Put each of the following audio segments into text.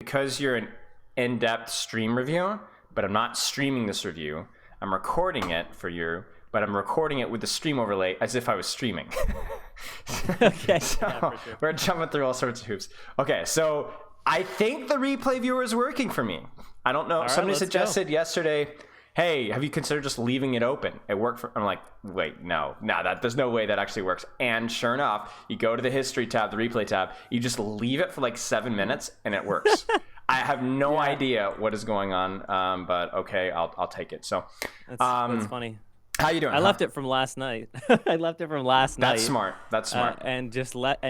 because you're an in-depth stream review, but I'm not streaming this review. I'm recording it for you, but I'm recording it with the stream overlay as if I was streaming. Okay. So Yeah, for sure. we're jumping through all sorts of hoops. Okay, so I think the replay viewer is working for me. I don't know. All right, Somebody let's suggested yesterday, hey, have you considered just leaving it open? It worked for, I'm like, wait, no, there's no way that actually works. And sure enough, you go to the history tab, the replay tab, you just leave it for like 7 minutes and it works. I have no idea what is going on, but okay, I'll take it. So That's funny. how you doing? I left it from last night. I left it from last night. That's smart. That's smart. And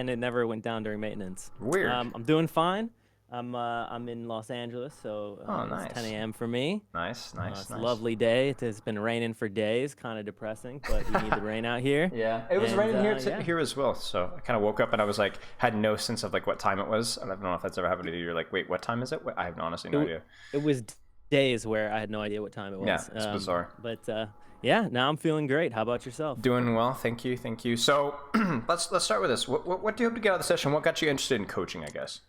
it never went down during maintenance. Weird. I'm doing fine. I'm in Los Angeles, so nice. it's 10 a.m. for me. Nice. It's a lovely day. It has been raining for days, kind of depressing, but we need the rain out here. Yeah, it was raining yeah. here as well. So I kind of woke up and I was like, had no sense of like what time it was. I don't know if that's ever happened to you. You're like, wait, what time is it? I have honestly no idea. It was days where I had no idea what time it was. Yeah, it's bizarre. But yeah, now I'm feeling great. How about yourself? Doing well, thank you. So let's start with this. What do you hope to get out of the session? What got you interested in coaching, I guess?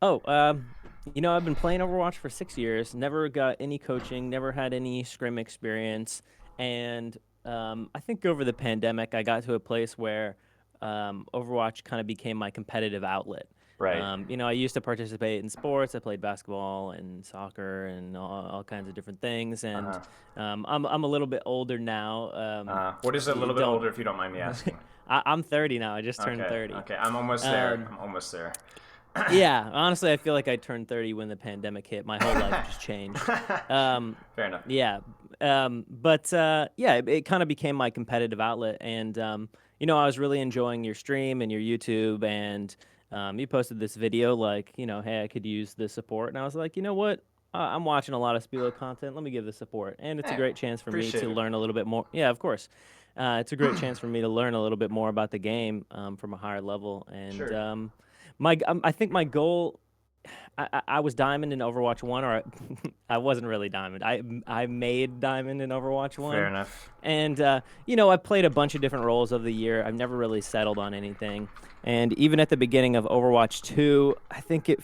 Oh, I've been playing Overwatch for 6 years, never got any coaching, never had any scrim experience. And I think over the pandemic, I got to a place where Overwatch kind of became my competitive outlet. Right. I used to participate in sports. I played basketball and soccer and all kinds of different things. And I'm a little bit older now. What is a little bit older, if you don't mind me asking? I'm 30 now. I just turned 30. Okay, I'm almost there. Yeah, honestly, I feel like I turned 30 when the pandemic hit. My whole life just changed. Fair enough. Yeah, it kind of became my competitive outlet, and I was really enjoying your stream and your YouTube, and you posted this video like, hey, I could use the support, and I was like, you know what? I'm watching a lot of Spilo content. Let me give the support, and it's a great chance for me to learn a little bit more. Yeah, of course. It's a great chance for me to learn a little bit more about the game from a higher level, and. Sure. I think my goal, I was Diamond in Overwatch 1, or I wasn't really Diamond. I made Diamond in Overwatch 1. Fair enough. And, I played a bunch of different roles of the year. I've never really settled on anything. And even at the beginning of Overwatch 2, I think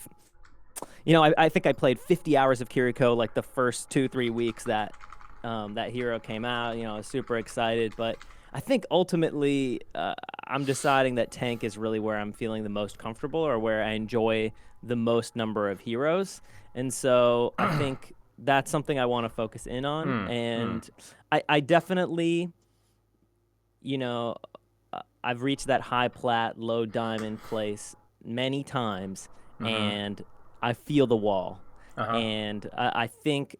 I think I played 50 hours of Kiriko like the first 2-3 weeks that that hero came out. I was super excited, but I think ultimately I'm deciding that tank is really where I'm feeling the most comfortable, or where I enjoy the most number of heroes. And so I think that's something I want to focus in on. And I definitely, I've reached that high plat, low diamond place many times, and I feel the wall. And I think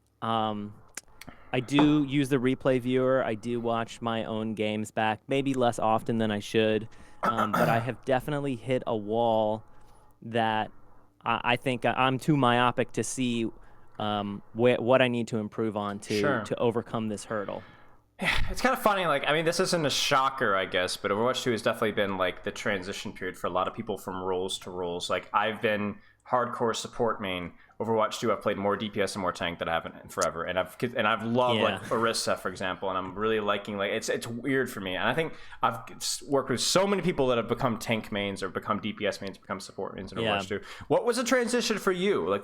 I do use the replay viewer. I do watch my own games back, maybe less often than I should, but I have definitely hit a wall that I think I'm too myopic to see what I need to improve on to overcome this hurdle. It's kind of funny. This isn't a shocker, I guess, but Overwatch 2 has definitely been like the transition period for a lot of people from roles to roles. Like, I've been hardcore support main. Overwatch 2, I've played more DPS and more tank than I haven't in forever, and I've loved like Orisa, for example, and I'm really liking it's weird for me, and I think I've worked with so many people that have become tank mains or become DPS mains, become support mains in Overwatch 2. What was the transition for you? Like,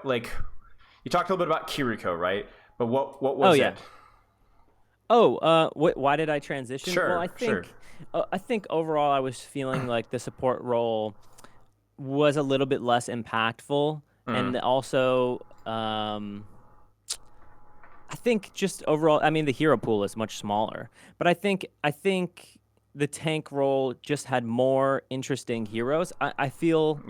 like you talked a little bit about Kiriko, right? But what was it? Why did I transition? Sure, well, I think overall I was feeling like the support role was a little bit less impactful, and also I think just overall, the hero pool is much smaller, but I think the tank role just had more interesting heroes. I feel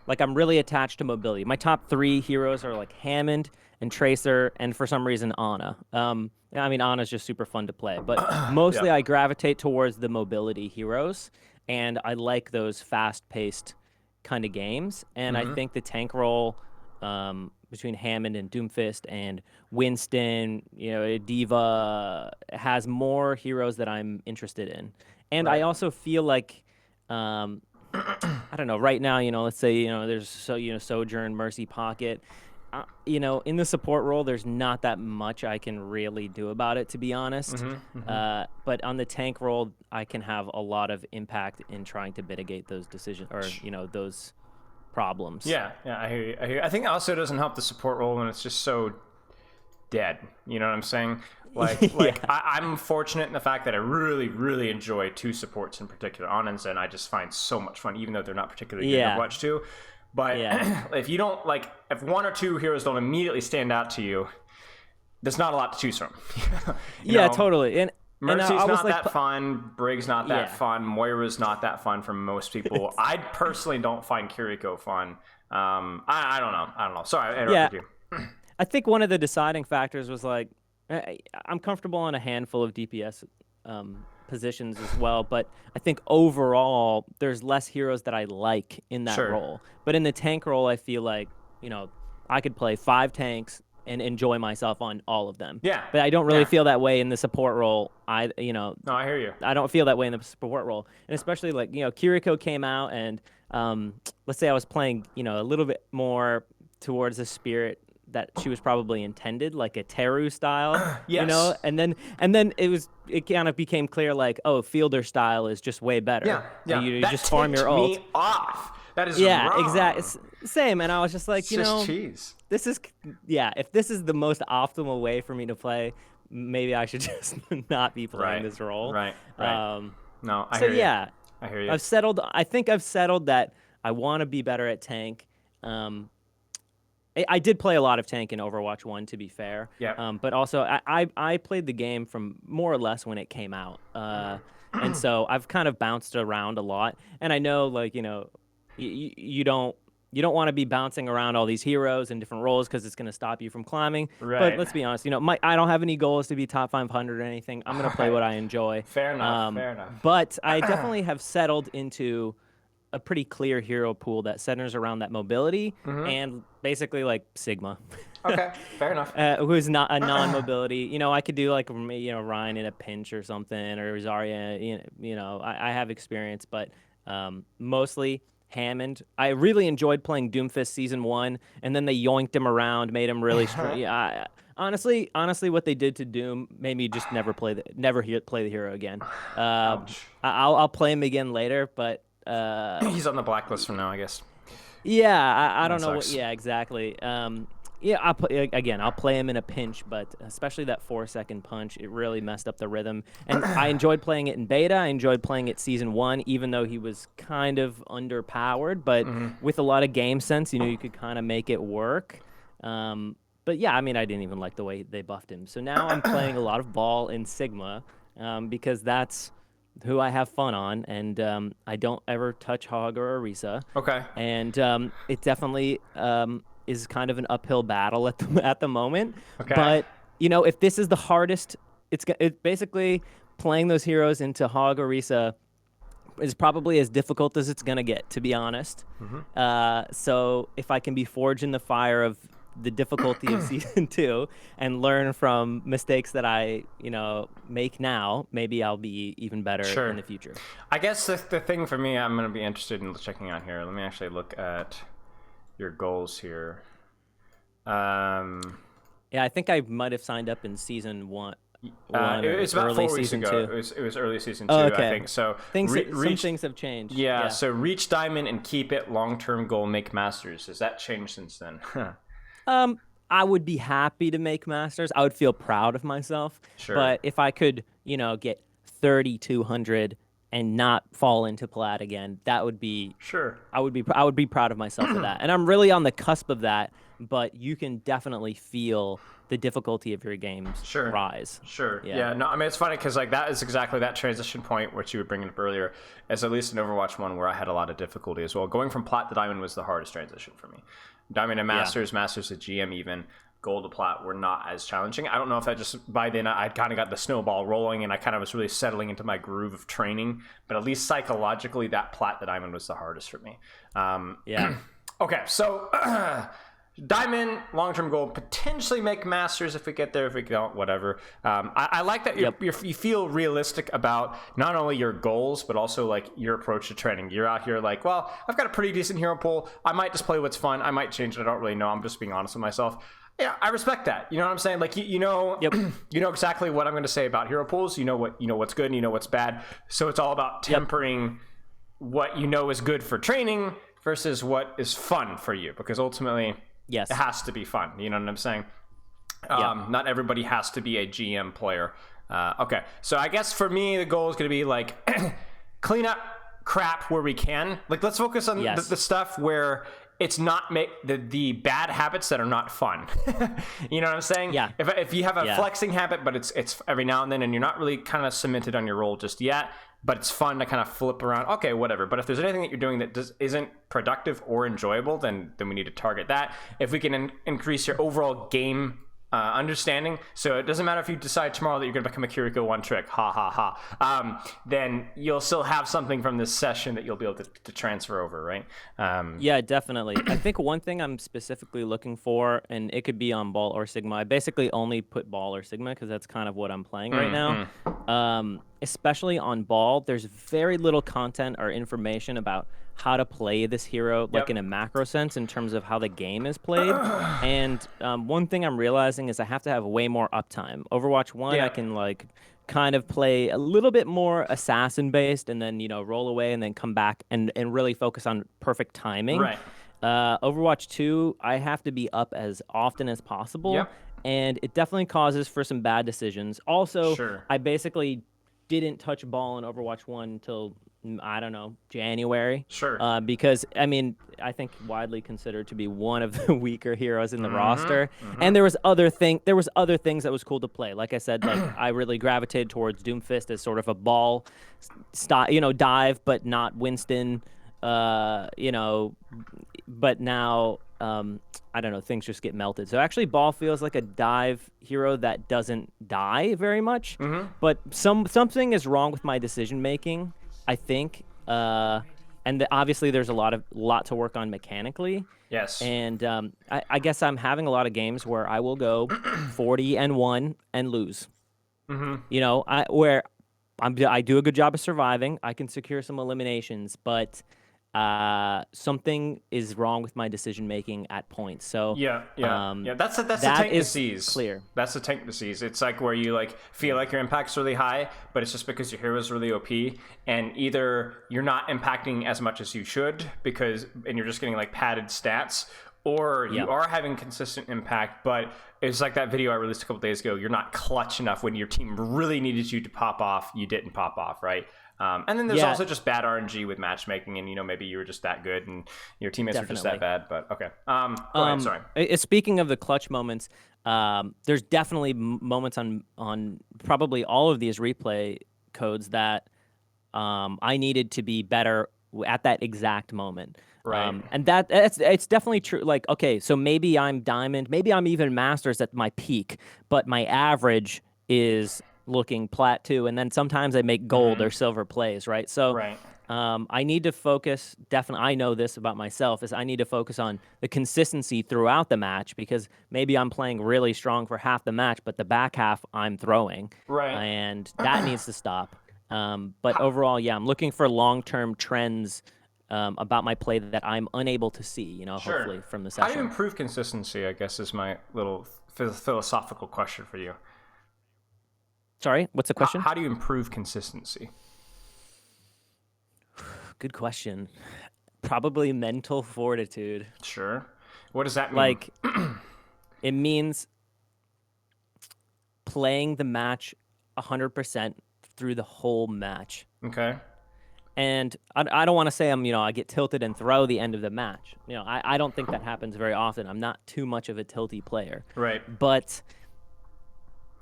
like I'm really attached to mobility. My top 3 heroes are like Hammond and Tracer, and for some reason Ana. Ana's just super fun to play, but mostly I gravitate towards the mobility heroes, and I like those fast-paced kind of games. And I think the tank role between Hammond and Doomfist and Winston, D.Va, has more heroes that I'm interested in. And I also feel like I don't know, right now, let's say, there's Sojourn, Mercy, Pocket. In the support role, there's not that much I can really do about it, to be honest. But on the tank role, I can have a lot of impact in trying to mitigate those decisions, or those problems. Yeah, I hear you. I think it also doesn't help the support role when it's just so dead. You know what I'm saying? I'm fortunate in the fact that I really, really enjoy two supports in particular. Anna and Zen, I just find so much fun, even though they're not particularly good to watch too. But if you don't if one or two heroes don't immediately stand out to you, there's not a lot to choose from. you know? Totally. And Mercy's not that fun. Brig's not that fun. Moira's not that fun for most people. I personally don't find Kiriko fun. I don't know. Sorry, I interrupted you. I think one of the deciding factors was I'm comfortable on a handful of DPS positions as well, but I think overall there's less heroes that I like in that role. But in the tank role, I feel like, I could play 5 tanks and enjoy myself on all of them. Yeah. But I don't really feel that way in the support role. No, I hear you. I don't feel that way in the support role. And especially Kiriko came out and let's say I was playing, a little bit more towards the spirit that she was probably intended, like a Teru style, and then it kind of became clear Fielder style is just way better. Yeah. You just farm your ult. Me off. That is wrong. Exactly. Same. And I was just like, cheese. This is if this is the most optimal way for me to play, maybe I should just not be playing this role. Right. No, I hear you. Yeah. I hear you. I think I've settled that I want to be better at tank. I did play a lot of tank in Overwatch 1, to be fair. Yeah. But also, I played the game from more or less when it came out. And so I've kind of bounced around a lot. And I know, you don't want to be bouncing around all these heroes in different roles because it's going to stop you from climbing. Right. But let's be honest, I don't have any goals to be top 500 or anything. I'm going to play what I enjoy. Fair enough. But I definitely have settled into a pretty clear hero pool that centers around that mobility and basically Sigma. Okay, fair enough. Who's not a non-mobility. I could do Ryan in a pinch or something, or Zarya. I have experience, but mostly Hammond. I really enjoyed playing Doomfist Season 1, and then they yoinked him around, made him really strong. Honestly, what they did to Doom made me just never play the hero again. I'll play him again later, but he's on the blacklist from now, I guess. Yeah, I don't know what. Yeah, exactly. I'll play him in a pinch, but especially that 4-second punch, it really messed up the rhythm. And I enjoyed playing it in beta. I enjoyed playing it Season 1, even though he was kind of underpowered. But with a lot of game sense, you could kind of make it work. But yeah, I didn't even like the way they buffed him. So now I'm playing a lot of ball in Sigma because that's who I have fun on, and I don't ever touch Hog or Orisa. Okay. And it definitely is kind of an uphill battle at the moment. Okay. But if this is the hardest, it's basically playing those heroes into Hog or Orisa is probably as difficult as it's gonna get, to be honest. So if I can be forged in the fire of the difficulty of Season 2 and learn from mistakes that I, make now, maybe I'll be even better in the future. I guess the thing for me, I'm going to be interested in checking out here. Let me actually look at your goals here. Yeah, I think I might have signed up in Season 1. It was about 4 weeks ago. It was early Season 2, I think. So some things have changed. Yeah, so reach Diamond and keep it. Long-term goal, make Masters. Has that changed since then? I would be happy to make Masters. I would feel proud of myself. Sure. But if I could, get 3,200 and not fall into Plat again, that would be I would be proud of myself for that. And I'm really on the cusp of that. But you can definitely feel the difficulty of your games rise. Sure. Yeah. No, it's funny because that is exactly that transition point which you were bringing up earlier, as at least in Overwatch 1 where I had a lot of difficulty as well. Going from Plat to Diamond was the hardest transition for me. Diamond to Masters, Masters to GM even, Gold to Plat were not as challenging. I don't know if that just, by then I kind of got the snowball rolling and I kind of was really settling into my groove of training, but at least psychologically that Plat to Diamond was the hardest for me. Okay, so Diamond, long-term goal, potentially make Masters if we get there, if we don't, whatever. I like that you feel realistic about not only your goals, but also your approach to training. You're out here I've got a pretty decent hero pool. I might just play what's fun. I might change it. I don't really know. I'm just being honest with myself. Yeah, I respect that. You know what I'm saying? You know exactly what I'm going to say about hero pools. You know what's good and you know what's bad. So it's all about tempering what you know is good for training versus what is fun for you, because ultimately Yes. it has to be fun. You know what I'm saying? Yeah. Not everybody has to be a GM player. Okay, so I guess for me the goal is going to be like clean up crap where we can. Like, let's focus on the stuff where it's not the bad habits that are not fun. You know what I'm saying? Yeah. If you have a flexing habit, but it's every now and then, and you're not really kind of cemented on your role just yet, but it's fun to kind of flip around. Okay, whatever. But if there's anything that you're doing that isn't productive or enjoyable, then we need to target that. If we can increase your overall game understanding, so it doesn't matter if you decide tomorrow that you're going to become a Kiriko one trick, ha ha ha, then you'll still have something from this session that you'll be able to transfer over, right? Yeah, definitely. I think one thing I'm specifically looking for, and it could be on Ball or Sigma, I basically only put Ball or Sigma because that's kind of what I'm playing right now. Especially on Ball, there's very little content or information about how to play this hero, like in a macro sense, in terms of how the game is played. And one thing I'm realizing is I have to have way more uptime. Overwatch 1, I can like kind of play a little bit more assassin based, and then roll away and then come back and really focus on perfect timing. Right. Overwatch 2, I have to be up as often as possible, and it definitely causes for some bad decisions. Also, I basically didn't touch Ball in Overwatch 1 until, I don't know, January. Because, I mean, I think widely considered to be one of the weaker heroes in the roster. And there was other things that was cool to play. Like I said, like I really gravitated towards Doomfist as sort of a Ball dive, but not Winston. But now I don't know, things just get melted. So actually Ball feels like a dive hero that doesn't die very much. But something is wrong with my decision making, I think. And obviously there's a lot to work on mechanically. Yes. And I guess I'm having a lot of games where I will go 40-1 and lose. Where I do a good job of surviving. I can secure some eliminations, but something is wrong with my decision making at points. So that's the tank disease. Clear. That's the tank disease. It's like where you like feel like your impact's really high, but it's just because your hero's really OP, and either you're not impacting as much as you should and you're just getting like padded stats, or you are having consistent impact, but it's like that video I released a couple days ago. You're not clutch enough when your team really needed you to pop off. You didn't pop off, right? And then there's also just bad RNG with matchmaking, and maybe you were just that good and your teammates were just that bad. But okay, go ahead. Sorry. Speaking of the clutch moments, there's definitely moments on probably all of these replay codes that I needed to be better at that exact moment. Right. And it's definitely true. Like, okay, so maybe I'm diamond, maybe I'm even masters at my peak, but my average is looking plat too, and then sometimes I make gold or silver plays, right? So I need to focus, definitely, I know this about myself, is I need to focus on the consistency throughout the match, because maybe I'm playing really strong for half the match, but the back half I'm throwing. And that needs to stop. But overall, I'm looking for long-term trends about my play that I'm unable to see, hopefully from the session. How do you improve consistency, I guess, is my little philosophical question for you. Sorry, what's the question? How do you improve consistency? Good question. Probably mental fortitude. Sure. What does that mean? Like, it means playing the match 100% through the whole match. Okay. And I don't want to say I get tilted and throw the end of the match. I don't think that happens very often. I'm not too much of a tilty player. Right. But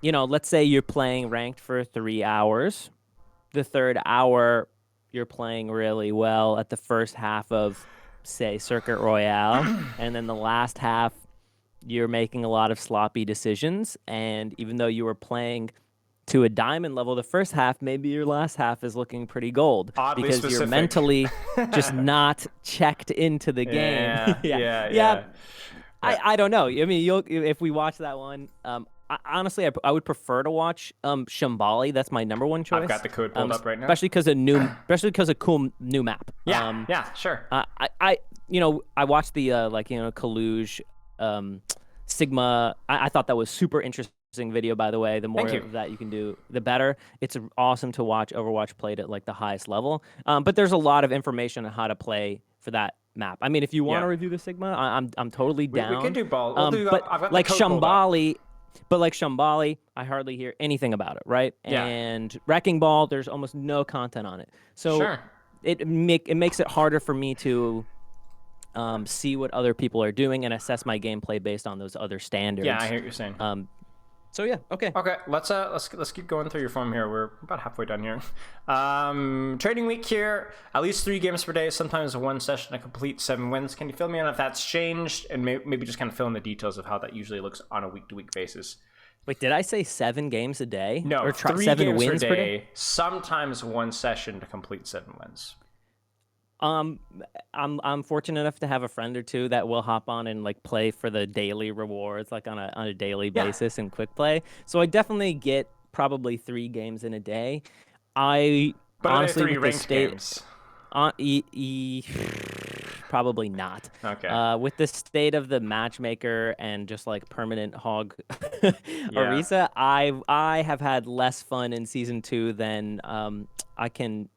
let's say you're playing ranked for 3 hours. The third hour, you're playing really well at the first half of, say, Circuit Royale. And then the last half, you're making a lot of sloppy decisions. And even though you were playing to a diamond level the first half, maybe your last half is looking pretty gold. Oddly because specific. You're mentally just not checked into the game. Yeah. I don't know. I mean, if we watch that one, honestly, I would prefer to watch Shambali. That's my number one choice. I've got the code pulled up right now. Especially because of cool new map. Yeah, sure. I watched the Kaluge Sigma. I thought that was super interesting video, by the way. The more of that you can do, the better. It's awesome to watch Overwatch played at like the highest level. But there's a lot of information on how to play for that map. I mean, if you want to review the Sigma, I'm totally down. We can do both. But I've got like Shambali, I hardly hear anything about it, right? Yeah. And Wrecking Ball, there's almost no content on it. So it makes it harder for me to see what other people are doing and assess my gameplay based on those other standards. Yeah, I hear what you're saying. So yeah, okay. Okay, let's keep going through your form here. We're about halfway done here. Trading week here, at least 3 games per day, sometimes 1 session to complete 7 wins. Can you fill me in if that's changed, and maybe just kind of fill in the details of how that usually looks on a week-to-week basis? Wait, did I say 7 games a day? No, or 3 7 games wins per day, sometimes 1 session to complete 7 wins. I'm fortunate enough to have a friend or two that will hop on and like play for the daily rewards, like on a daily basis in quick play. So I definitely get probably 3 games in a day. But honestly, are they 3 ranked games? Probably not. Okay. With the state of the matchmaker and just like permanent hog Orisa, I have had less fun in season 2 than I can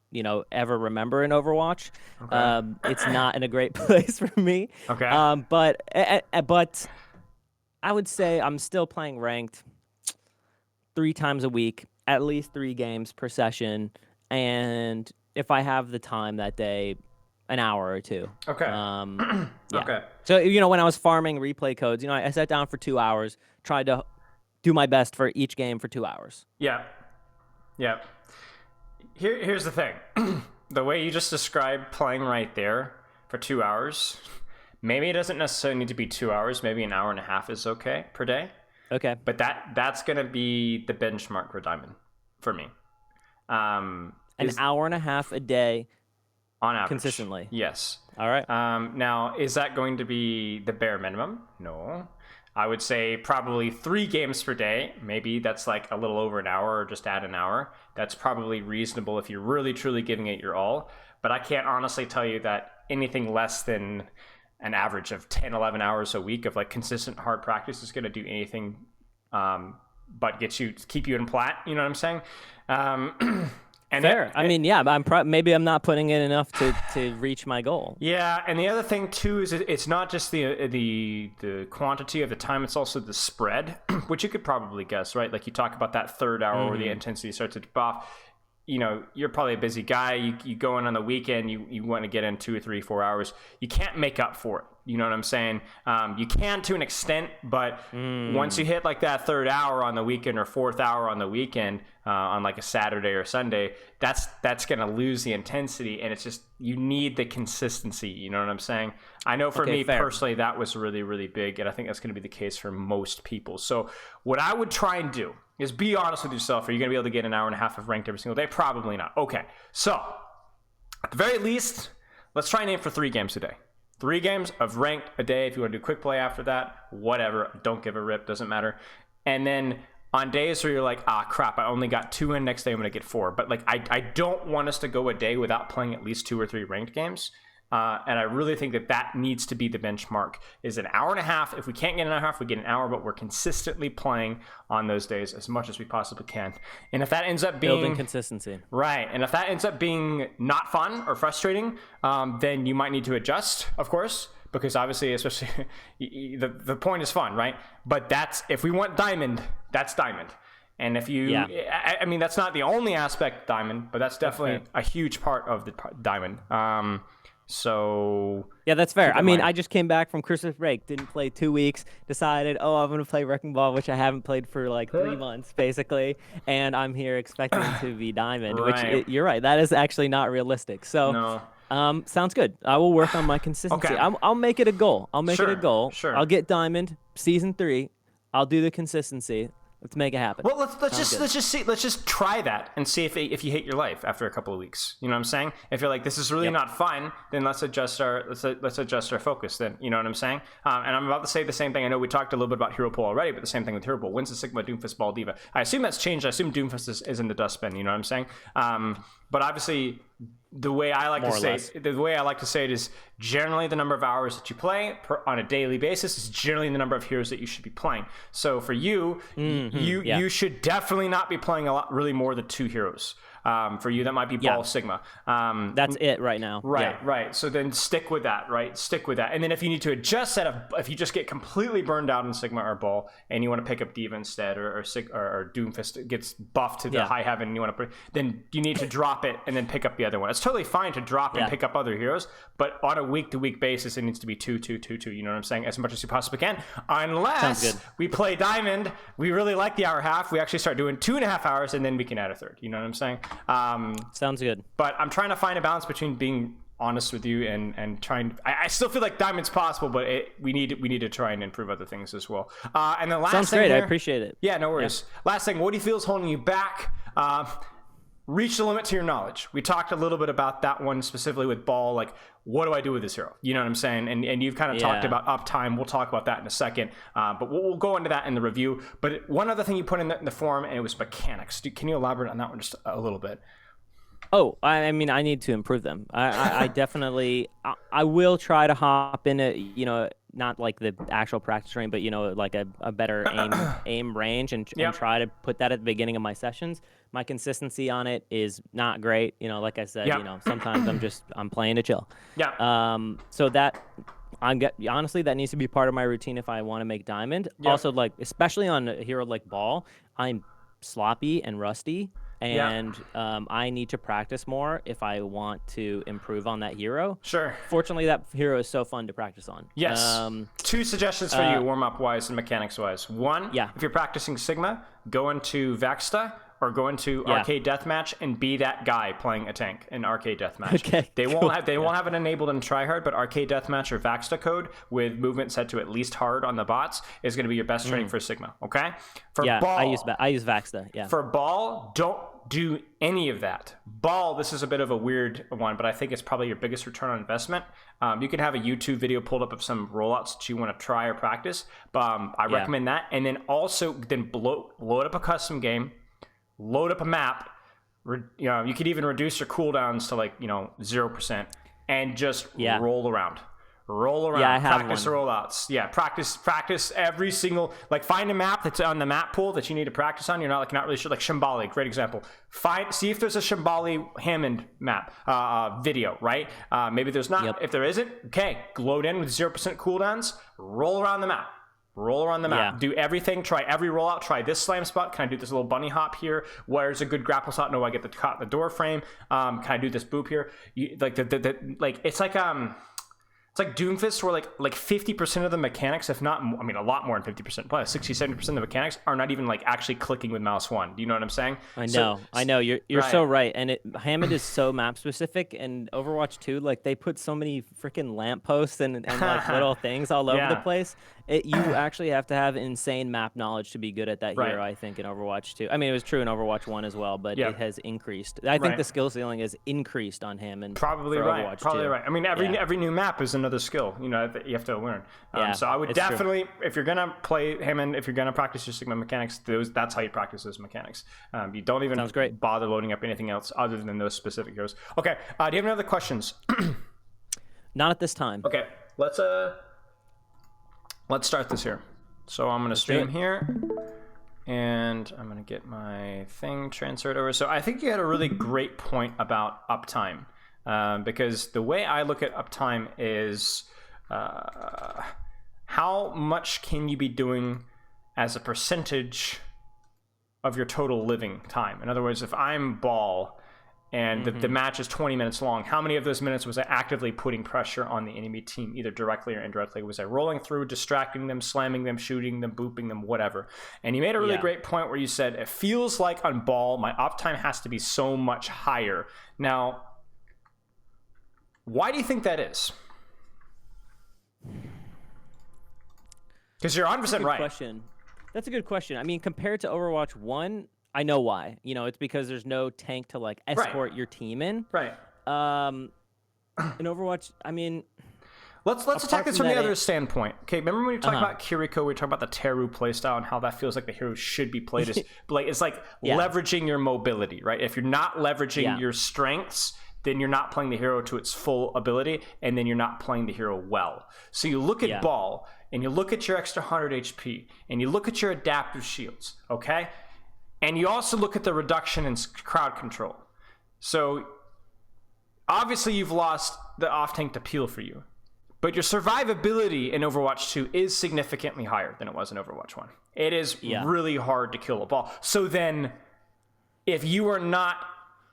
ever remember in Overwatch. Okay. It's not in a great place for me. Okay. But I would say I'm still playing ranked 3 times a week, at least 3 games per session, and if I have the time that day, an hour or 2. Okay. Yeah. Okay. So when I was farming replay codes, I sat down for 2 hours, tried to do my best for each game for 2 hours. Yeah. Yeah. Here's the thing. The way you just described playing right there for 2 hours, maybe it doesn't necessarily need to be 2 hours. Maybe an hour and a half is okay per day. Okay. But that's going to be the benchmark for Diamond for me. An hour and a half a day on average. Consistently. Yes. All right. Now, is that going to be the bare minimum? No. I would say probably 3 games per day. Maybe that's like a little over an hour or just add an hour. That's probably reasonable if you're really, truly giving it your all. But I can't honestly tell you that anything less than an average of 10, 11 hours a week of like consistent hard practice is going to do anything but keep you in plat. You know what I'm saying? And fair. I mean, yeah, maybe I'm not putting in enough to reach my goal. Yeah, and the other thing too is it's not just the quantity of the time; it's also the spread, which you could probably guess, right? Like you talk about that 3rd hour where the intensity starts to dip off. You're probably a busy guy. You go in on the weekend, you want to get in 2 or 3, 4 hours. You can't make up for it. You know what I'm saying? You can to an extent, but once you hit like that 3rd hour on the weekend or 4th hour on the weekend on like a Saturday or Sunday, that's going to lose the intensity, and it's just you need the consistency. You know what I'm saying? I know for me personally, that was really, really big, and I think that's going to be the case for most people. So what I would try and do is be honest with yourself. Are you going to be able to get an hour and a half of ranked every single day? Probably not. Okay, so at the very least, let's try and aim for 3 games a day. 3 games of ranked a day. If you want to do quick play after that, whatever. Don't give a rip. Doesn't matter. And then on days where you're like, crap, I only got 2 in, next day I'm going to get 4. But like, I don't want us to go a day without playing at least 2 or 3 ranked games. And I really think that needs to be the benchmark, is an hour and a half. If we can't get an hour and a half, we get an hour, but we're consistently playing on those days as much as we possibly can. And if that ends up being building consistency, right, and if that ends up being not fun or frustrating, then you might need to adjust, of course, because obviously, especially the point is fun, right? But if we want Diamond, that's Diamond. And if you, I mean, that's not the only aspect of Diamond, but that's definitely a huge part of the Diamond. So yeah, that's fair. I mean, I just came back from Christmas break, didn't play 2 weeks, decided, I'm going to play Wrecking Ball, which I haven't played for like 3 months, basically. And I'm here expecting to be Diamond, which you're right. That is actually not realistic. So sounds good. I will work on my consistency. Okay. I'll make it a goal. Sure. I'll get Diamond season 3. I'll do the consistency. Let's make it happen. Well, let's just try that and see if you hate your life after a couple of weeks. You know what I'm saying? If you're like, this is really not fun, then let's adjust our focus. Then you know what I'm saying? And I'm about to say the same thing. I know we talked a little bit about Hero Pool already, but the same thing with Hero Pool. When's the Sigma, Doomfist, Ball, Diva? I assume that's changed. I assume Doomfist is in the dustbin. You know what I'm saying? But obviously, the way I like to say it is generally the number of hours that you play on a daily basis is generally the number of heroes that you should be playing. So for you, you should definitely not be playing really more than 2 heroes. For you, that might be Ball Sigma. That's it right now. Right. So then stick with that, right? Stick with that. And then if you need to adjust that, if you just get completely burned out in Sigma or Ball and you want to pick up Diva instead, or Doomfist gets buffed to the high heaven and you want to then you need to drop it and then pick up the other one. It's totally fine to drop and pick up other heroes, but on a week-to-week basis, it needs to be 2, 2, 2, 2. You know what I'm saying? As much as you possibly can. Unless we play Diamond, we really like the hour half. We actually start doing 2.5 hours and then we can add a third. You know what I'm saying? Sounds good. But I'm trying to find a balance between being honest with you and trying. I still feel like Diamond's possible, but we need to try and improve other things as well. And the last sounds thing great. here, I appreciate it. Yeah, no worries. Last thing, what do you feel is holding you back? Reach the limit to your knowledge. We talked a little bit about that one specifically with Ball. Like, what do I do with this hero? You know what I'm saying? And you've kind of talked about uptime. We'll talk about that in a second. But we'll go into that in the review. But one other thing you put in the forum, and it was mechanics. Can you elaborate on that one just a little bit? Oh, I mean, I need to improve them. I definitely, I will try to hop in not like the actual practice range, but like a better aim range and try to put that at the beginning of my sessions. My consistency on it is not great. Like I said, sometimes I'm playing to chill. Yeah. So that honestly, that needs to be part of my routine if I want to make Diamond. Yep. Also, like especially on a hero like Ball, I'm sloppy and rusty. And I need to practice more if I want to improve on that hero. Sure. Fortunately, that hero is so fun to practice on. Yes. 2 suggestions for you, warm-up wise and mechanics wise. One, if you're practicing Sigma, go into Vaxta or go into Arcade Deathmatch and be that guy playing a tank in Arcade Deathmatch. Okay. They won't have it enabled in Tryhard, but Arcade Deathmatch or Vaxta code with movement set to at least hard on the bots is going to be your best training for Sigma. Okay. For Ball, I use Vaxta. Yeah. For Ball, don't do any of that. Ball, this is a bit of a weird one, but I think it's probably your biggest return on investment. You can have a YouTube video pulled up of some rollouts that you want to try or practice. I recommend that. And then also load up a custom game, load up a map. You could even reduce your cooldowns to 0% and just roll around. I have practice the rollouts. Practice every single, find a map that's on the map pool that you need to practice on. You're not really sure, like Shambali, great example. See if there's a Shambali Hammond map video, right? Maybe there's not. If there isn't, okay, load in with 0% cooldowns, roll around the map. Do everything, try every rollout, try this slam spot. Can I do this little bunny hop here? Where's a good grapple spot? No, I get the caught in the door frame. Can I do this boop here? It's like Doomfist where like 50% of the mechanics, if not, a lot more than 50%, probably 60-70% of the mechanics are not even actually clicking with mouse 1. Do you know what I'm saying? I know. You're so right. And Hammond is so map specific, and Overwatch 2, they put so many freaking lampposts and little things all over the place. You actually have to have insane map knowledge to be good at that hero, I think, in Overwatch 2. I mean, it was true in Overwatch 1 as well, but it has increased. I think the skill ceiling has increased on Hammond. Probably right. Right. I mean, every new map is another skill, that you have to learn. So I would definitely, if you're gonna play Hammond, if you're gonna practice your Sigma mechanics, that's how you practice those mechanics. You don't even bother loading up anything else other than those specific heroes. Okay. Do you have any other questions? Not at this time. Okay. Let's start this here. So I'm going to stream here, and I'm going to get my thing transferred over. So I think you had a really great point about uptime, because the way I look at uptime is how much can you be doing as a percentage of your total living time. In other words, if I'm Ball and the match is 20 minutes long, how many of those minutes was I actively putting pressure on the enemy team, either directly or indirectly? Was I rolling through, distracting them, slamming them, shooting them, booping them, whatever? And you made a really great point where you said, it feels like on Ball, my uptime has to be so much higher. Now, why do you think that is? Because you're 100% right. That's a good question. I mean, compared to Overwatch 1, I know why. It's because there's no tank to escort your team in. Right. In Overwatch, I mean, let's attack this from the other standpoint. Okay, remember when you talked about Kiriko, we talked about the Teru playstyle and how that feels like the hero should be played as it's like leveraging your mobility, right? If you're not leveraging your strengths, then you're not playing the hero to its full ability, and then you're not playing the hero well. So you look at Ball, and you look at your extra 100 HP, and you look at your adaptive shields, okay? And you also look at the reduction in crowd control. So obviously you've lost the off-tank to peel for you. But your survivability in Overwatch 2 is significantly higher than it was in Overwatch 1. It is really hard to kill a ball. So then, if you are not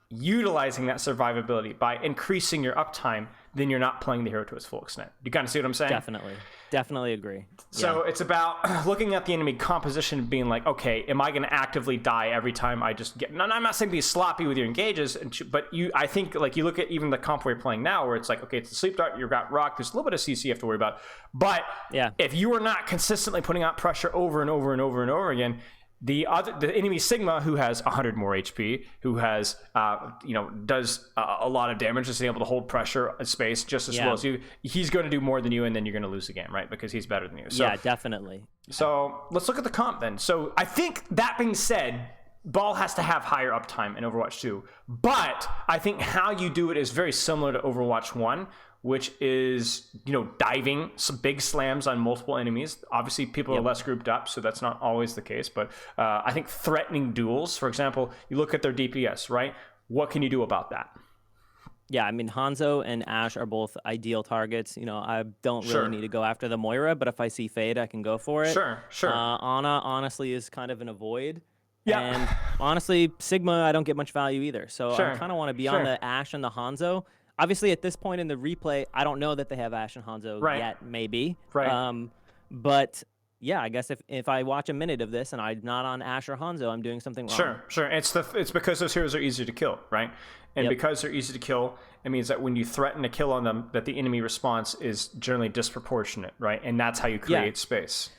utilizing that survivability by increasing your uptime, then you're not playing the hero to its full extent. You kind of see what I'm saying? Definitely agree. So it's about looking at the enemy composition and being like, okay, am I going to actively die every time I just get... No, I'm not saying be sloppy with your engages, but I think like you look at even the comp we're playing now where it's like, okay, it's the sleep dart, you've got rock, there's a little bit of CC you have to worry about. But if you are not consistently putting out pressure over and over and over and over again, the enemy Sigma, who has 100 more HP, who has does a lot of damage, is able to hold pressure in space just as well as you. He's going to do more than you, and then you're going to lose the game, right? Because he's better than you. So, definitely. So let's look at the comp then. So I think that being said, Ball has to have higher uptime in Overwatch 2, but I think how you do it is very similar to Overwatch 1. Which is, diving some big slams on multiple enemies. Obviously, people are less grouped up, so that's not always the case. But I think threatening duels, for example, you look at their DPS, right? What can you do about that? Yeah, I mean, Hanzo and Ashe are both ideal targets. I don't really need to go after the Moira, but if I see Fade, I can go for it. Sure. Ana, honestly, is kind of an avoid. Yeah. And honestly, Sigma, I don't get much value either. So I kind of want to be on the Ashe and the Hanzo. Obviously, at this point in the replay, I don't know that they have Ashe and Hanzo yet, maybe. Right. But yeah, I guess if I watch a minute of this and I'm not on Ashe or Hanzo, I'm doing something wrong. Sure. It's because those heroes are easier to kill, right? And because they're easy to kill, it means that when you threaten a kill on them, that the enemy response is generally disproportionate, right? And that's how you create space.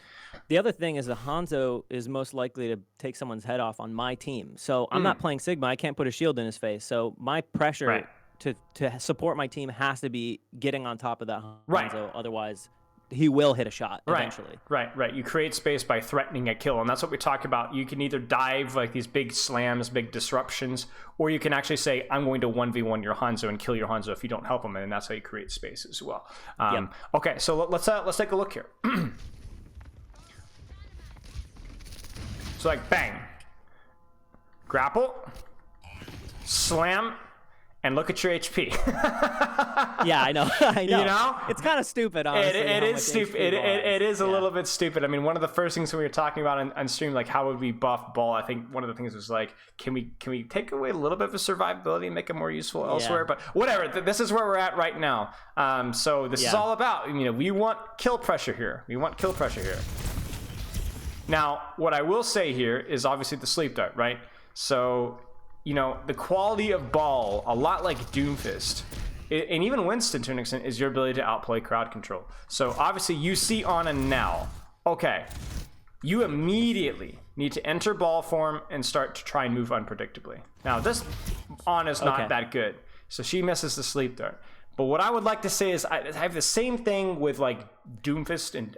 The other thing is the Hanzo is most likely to take someone's head off on my team. So I'm not playing Sigma. I can't put a shield in his face. So my pressure to support my team has to be getting on top of that Hanzo. Otherwise, he will hit a shot eventually. Right. You create space by threatening a kill, and that's what we talk about. You can either dive like these big slams, big disruptions, or you can actually say, I'm going to 1v1 your Hanzo and kill your Hanzo if you don't help him, and that's how you create space as well. Okay, so let's take a look here. So like bang, grapple, slam, and look at your HP. Yeah, I know. You know? It's kind of stupid, honestly. It is stupid. It is a little bit stupid. I mean, one of the first things we were talking about on stream, like how would we buff Ball? I think one of the things was like, can we take away a little bit of the survivability and make it more useful elsewhere? But whatever. This is where we're at right now. So this is all about, we want kill pressure here. Now, what I will say here is obviously the sleep dart, right? So, the quality of Ball, a lot like Doomfist, and even Winston to an extent, is your ability to outplay crowd control. So obviously you see Ana now. Okay, you immediately need to enter Ball form and start to try and move unpredictably. Now this Ana's not that good, so she misses the sleep dart. But what I would like to say is I have the same thing with like Doomfist and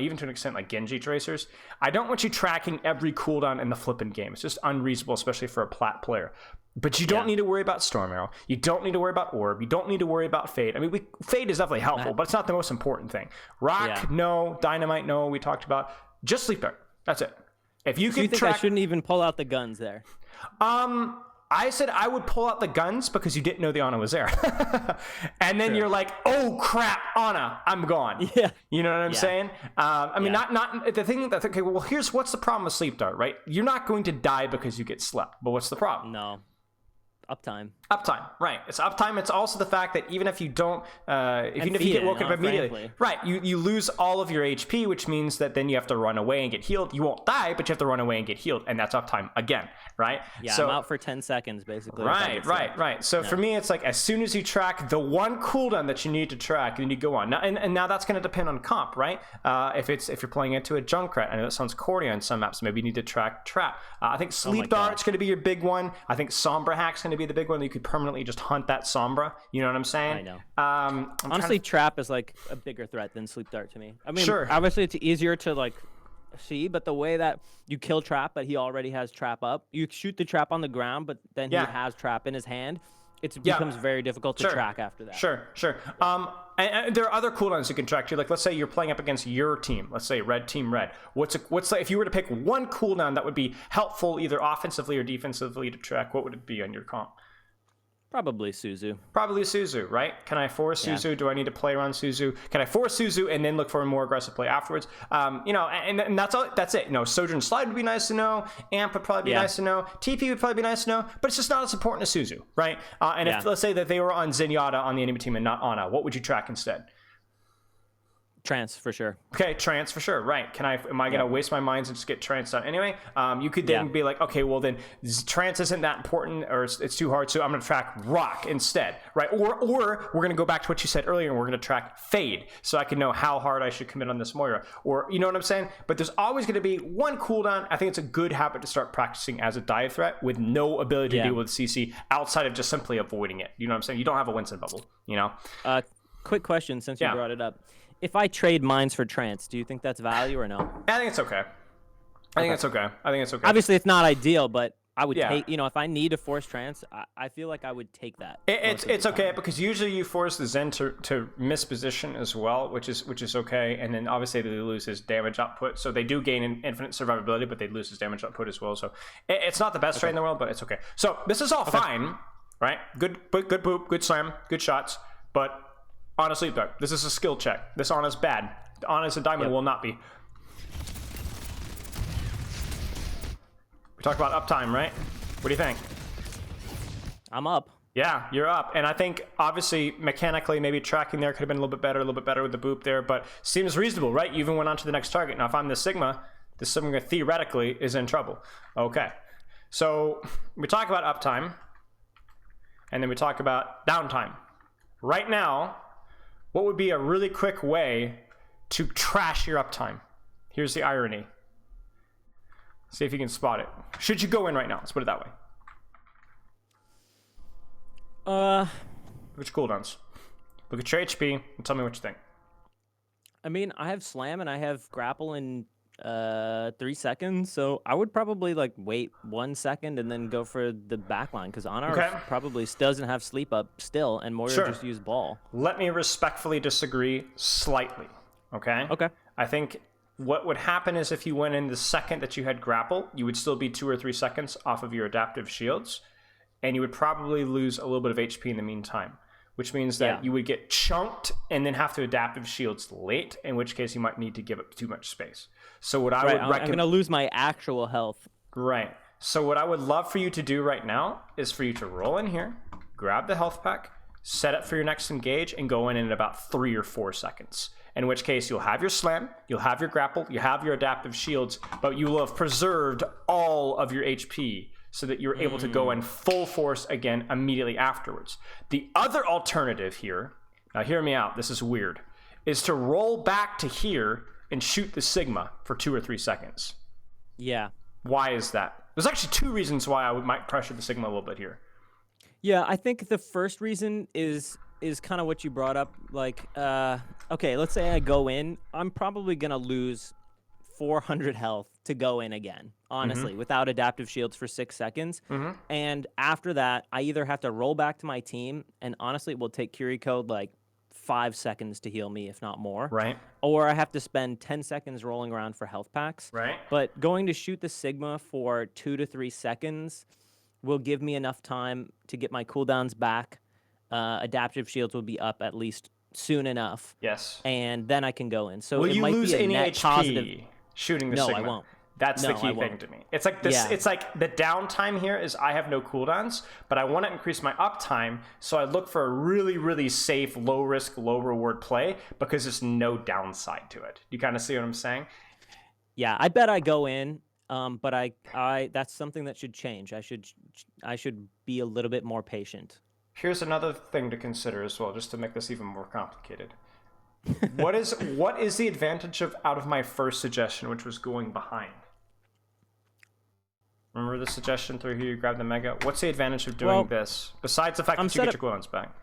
even to an extent like Genji Tracers. I don't want you tracking every cooldown in the flipping game. It's just unreasonable, especially for a plat player. But you don't need to worry about Storm Arrow. You don't need to worry about Orb. You don't need to worry about Fade. I mean, Fade is definitely helpful, but it's not the most important thing. Rock, no. Dynamite, no. We talked about just Sleep Dart. That's it. If you can track, I shouldn't even pull out the guns there. I said I would pull out the guns because you didn't know the Ana was there. And then you're like, oh crap, Ana, I'm gone. Yeah. You know what I'm saying? I mean, not the thing that, okay, well, here's what's the problem with Sleep Dart, right? You're not going to die because you get slept, but what's the problem? No. Uptime, right? It's uptime. It's also the fact that even if you don't, if you get woken up immediately, right? You lose all of your HP, which means that then you have to run away and get healed. You won't die, but you have to run away and get healed, and that's uptime again, right? Yeah, so, I'm out for 10 seconds basically. Right. So for me, it's like as soon as you track the one cooldown that you need to track, then you go on. Now, and now that's going to depend on comp, right? If you're playing into a Junkrat, I know it sounds corny on some maps. Maybe you need to track Trap. I think Sleep Dart's going to be your big one. I think Sombra Hack's going to be the big one that you could permanently just hunt that Sombra. You know what I'm saying? I know. Honestly, Trap is like a bigger threat than Sleep Dart to me. I mean, obviously it's easier to like see, but the way that you kill Trap, but he already has Trap up, you shoot the Trap on the ground, but then he has Trap in his hand. It becomes very difficult to track after that. Sure. And there are other cooldowns you can track too. Like, let's say you're playing up against your team. Let's say Red Team Red. What's like, if you were to pick one cooldown that would be helpful either offensively or defensively to track, what would it be on your comp? Probably Suzu. Probably Suzu, right? Can I force Suzu? Do I need to play around Suzu? Can I force Suzu and then look for a more aggressive play afterwards? And that's all. That's it. Sojourn Slide would be nice to know. Amp would probably be nice to know. TP would probably be nice to know. But it's just not as important as Suzu, right? If let's say that they were on Zenyatta on the enemy team and not Ana, what would you track instead? Trance for sure. Okay, trance for sure. Right. Am I gonna waste my minds and just get trance done anyway? You could then be like, okay, well then trance isn't that important, or it's too hard, so I'm gonna track rock instead, right? Or we're gonna go back to what you said earlier, and we're gonna track fade, so I can know how hard I should commit on this Moira, or you know what I'm saying? But there's always gonna be one cooldown. I think it's a good habit to start practicing as a dive threat with no ability to deal with CC outside of just simply avoiding it. You know what I'm saying? You don't have a Winston bubble. Quick question, since you brought it up. If I trade mines for trance, do you think that's value or no? I think it's okay. I think it's okay. Obviously, it's not ideal, but I would take, if I need to force trance, I feel like I would take that. It's okay, because usually you force the Zen to miss position as well, which is okay. And then obviously they lose his damage output. So they do gain an infinite survivability, but they lose his damage output as well. So it's not the best trade in the world, but it's okay. So this is all fine, right? Good poop, good slam, good shots, but honestly, this is a skill check. This Ana's bad. Ana's a diamond will not be. We talked about uptime, right? What do you think? I'm up. Yeah, you're up. And I think, obviously, mechanically, maybe tracking there could have been a little bit better with the boop there, but seems reasonable, right? You even went on to the next target. Now, if I'm the Sigma theoretically is in trouble. Okay. So we talk about uptime, and then we talk about downtime. Right now, what would be a really quick way to trash your uptime? Here's the irony. See if you can spot it. Should you go in right now? Let's put it that way. Which cooldowns? Look at your HP and tell me what you think. I mean, I have slam and I have grapple in 3 seconds, so I would probably wait 1 second and then go for the backline, because Ana probably doesn't have sleep up still, and Moira just use ball. Let me respectfully disagree slightly. Okay. I think what would happen is if you went in the second that you had grapple, you would still be 2 or 3 seconds off of your adaptive shields, and you would probably lose a little bit of HP in the meantime, which means that you would get chunked and then have to adaptive shields late, in which case you might need to give up too much space. So what I would recommend... I'm going to lose my actual health. Right. So what I would love for you to do right now is for you to roll in here, grab the health pack, set up for your next engage, and go in about 3 or 4 seconds. In which case you'll have your slam, you'll have your grapple, you have your adaptive shields, but you will have preserved all of your HP so that you're able to go in full force again immediately afterwards. The other alternative here, now hear me out, this is weird, is to roll back to here and shoot the Sigma for 2 or 3 seconds. Yeah. Why is that? There's actually 2 reasons why I might pressure the Sigma a little bit here. Yeah, I think the first reason is kind of what you brought up. Okay, let's say I go in, I'm probably going to lose 400 health to go in again, honestly, without adaptive shields for 6 seconds. And after that, I either have to roll back to my team, and honestly, it will take Kiriko 5 seconds to heal me, if not more. Right. Or I have to spend 10 seconds rolling around for health packs. Right. But going to shoot the Sigma for 2 to 3 seconds will give me enough time to get my cooldowns back. Adaptive shields will be up at least soon enough. Yes. And then I can go in. So will it you might lose be a any net HP positive. Shooting the Sigma? No, I won't. That's the key thing to me. It's like this. Yeah. It's like the downtime here is I have no cooldowns, but I want to increase my uptime, so I look for a really, really safe, low risk, low reward play because there's no downside to it. You kind of see what I'm saying? Yeah, I bet I go in, but I that's something that should change. I should be a little bit more patient. Here's another thing to consider as well, just to make this even more complicated. What is the advantage out of my first suggestion, which was going behind? Remember the suggestion through here, you grab the Mega? What's the advantage of doing this, besides the fact that you get your cooldowns back?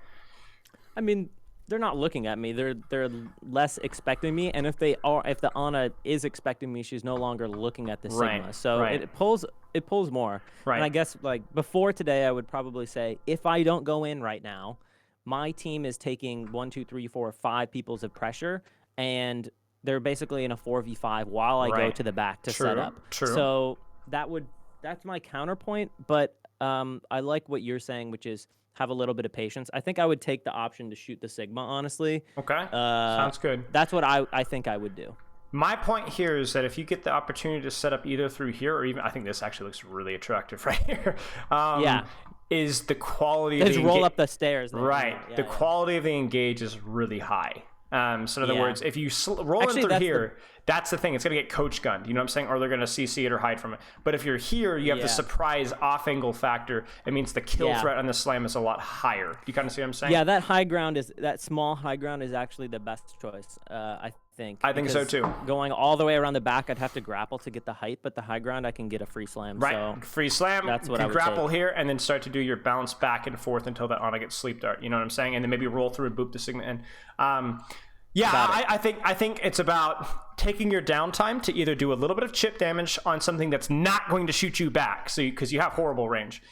I mean, they're not looking at me. They're less expecting me, and if the Ana is expecting me, she's no longer looking at the Sigma. So it pulls more. Right. And I guess before today, I would probably say if I don't go in right now, my team is taking 1, 2, 3, 4, 5 peoples of pressure, and they're basically in a 4v5 while I go to the back to set up. True. So that's my counterpoint, but I like what you're saying, which is have a little bit of patience. I think I would take the option to shoot the Sigma, honestly. Okay, sounds good. That's what I think I would do. My point here is that if you get the opportunity to set up either through here or even, I think this actually looks really attractive right here. Is the quality of the roll up the stairs. Right. The quality of the engage is really high. So in other words, if you roll in through here, that's the thing. It's going to get coach gunned. You know what I'm saying? Or they're going to CC it or hide from it. But if you're here, you have the surprise off angle factor. It means the kill threat on the slam is a lot higher. You kind of see what I'm saying? Yeah, that small high ground is actually the best choice. I think so too. Going all the way around the back, I'd have to grapple to get the height, but the high ground I can get a free slam. Right, so free slam. That's what I would grapple here, and then start to do your bounce back and forth until that Ana gets sleep dart. You know what I'm saying? And then maybe roll through and boop the Sigma in. I think it's about taking your downtime to either do a little bit of chip damage on something that's not going to shoot you back, so because you have horrible range,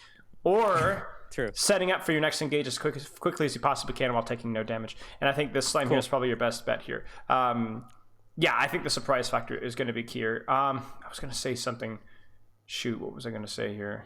or setting up for your next engage as quickly as you possibly can while taking no damage. And I think this slam here is probably your best bet here. I think the surprise factor is going to be key here. I was going to say something. Shoot, what was I going to say here?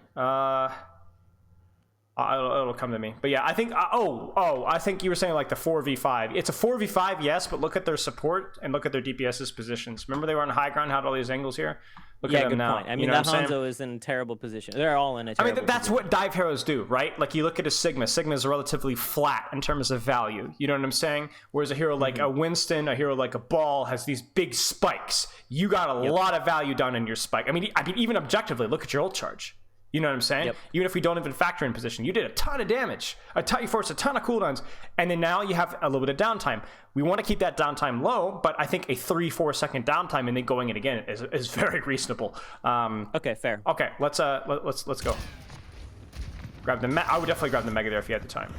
It'll come to me. But yeah, I think, I think you were saying like the 4v5. It's a 4v5, yes, but look at their support and look at their DPS's positions. Remember they were on high ground, had all these angles here? Look at them good now. Point. I mean, that Hanzo is in a terrible position. They're all in a terrible position. That's what dive heroes do, right? Like you look at a Sigma. Sigma is relatively flat in terms of value. You know what I'm saying? Whereas a hero like a Winston, a hero like a Ball has these big spikes. You got a lot of value done in your spike. I mean, even objectively, look at your ult charge. You know what I'm saying? Even if we don't even factor in position, you did a ton of damage. You forced a ton of cooldowns, and then now you have a little bit of downtime. We want to keep that downtime low, but I think a 3-4 second downtime and then going in again is very reasonable. Okay, fair. Okay, let's go. Grab the. I would definitely grab the Mega there if you had the time.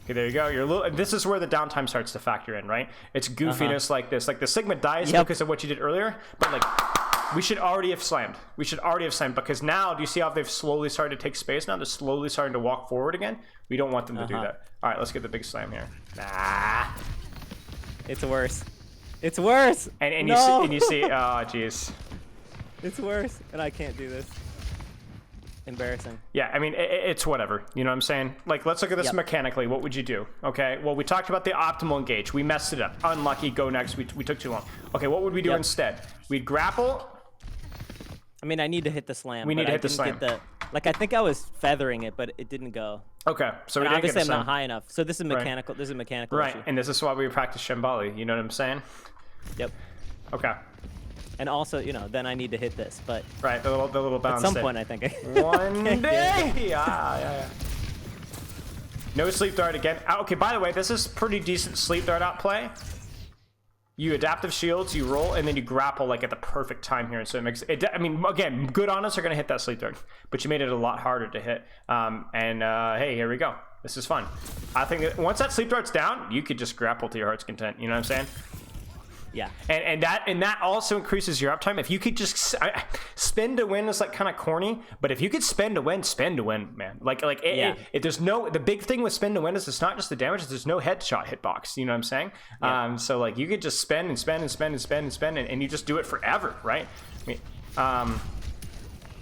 Okay, there you go. This is where the downtime starts to factor in, right? It's goofiness like this. Like the Sigma dies because of what you did earlier, but like. We should already have slammed. Because now, do you see how they've slowly started to take space now? They're slowly starting to walk forward again. We don't want them to do that. All right, let's get the big slam here. Nah. It's worse. And you see, oh, jeez. It's worse, and I can't do this. Embarrassing. Yeah, I mean, it's whatever. You know what I'm saying? Like, let's look at this mechanically. What would you do? Okay, well, we talked about the optimal engage. We messed it up. Unlucky, go next. We took too long. Okay, what would we do instead? We'd grapple. I mean, I need to hit the slam. We need to hit the slam. I think I was feathering it, but it didn't go. Okay, so we didn't obviously get the I'm not high enough. So this is mechanical. This is a mechanical issue. And this is why we practice Shambali. You know what I'm saying? Yep. Okay. And also, then I need to hit this, but right, the little bounce. At some point, I think. One day. Yeah. No sleep dart again. Okay, by the way, this is pretty decent sleep dart outplay. You adaptive shields, you roll, and then you grapple like at the perfect time here. And so it makes it. I mean, again, good on us are going to hit that sleep dart, but you made it a lot harder to hit. Hey, here we go. This is fun. I think that once that sleep dart's down, you could just grapple to your heart's content. You know what I'm saying? Yeah. And that also increases your uptime. If you could just spend to win is like kind of corny, but if you could spend to win, man. The big thing with spend to win is it's not just the damage, there's no headshot hitbox. You know what I'm saying? Yeah. So like you could just spend and you just do it forever, right? I mean,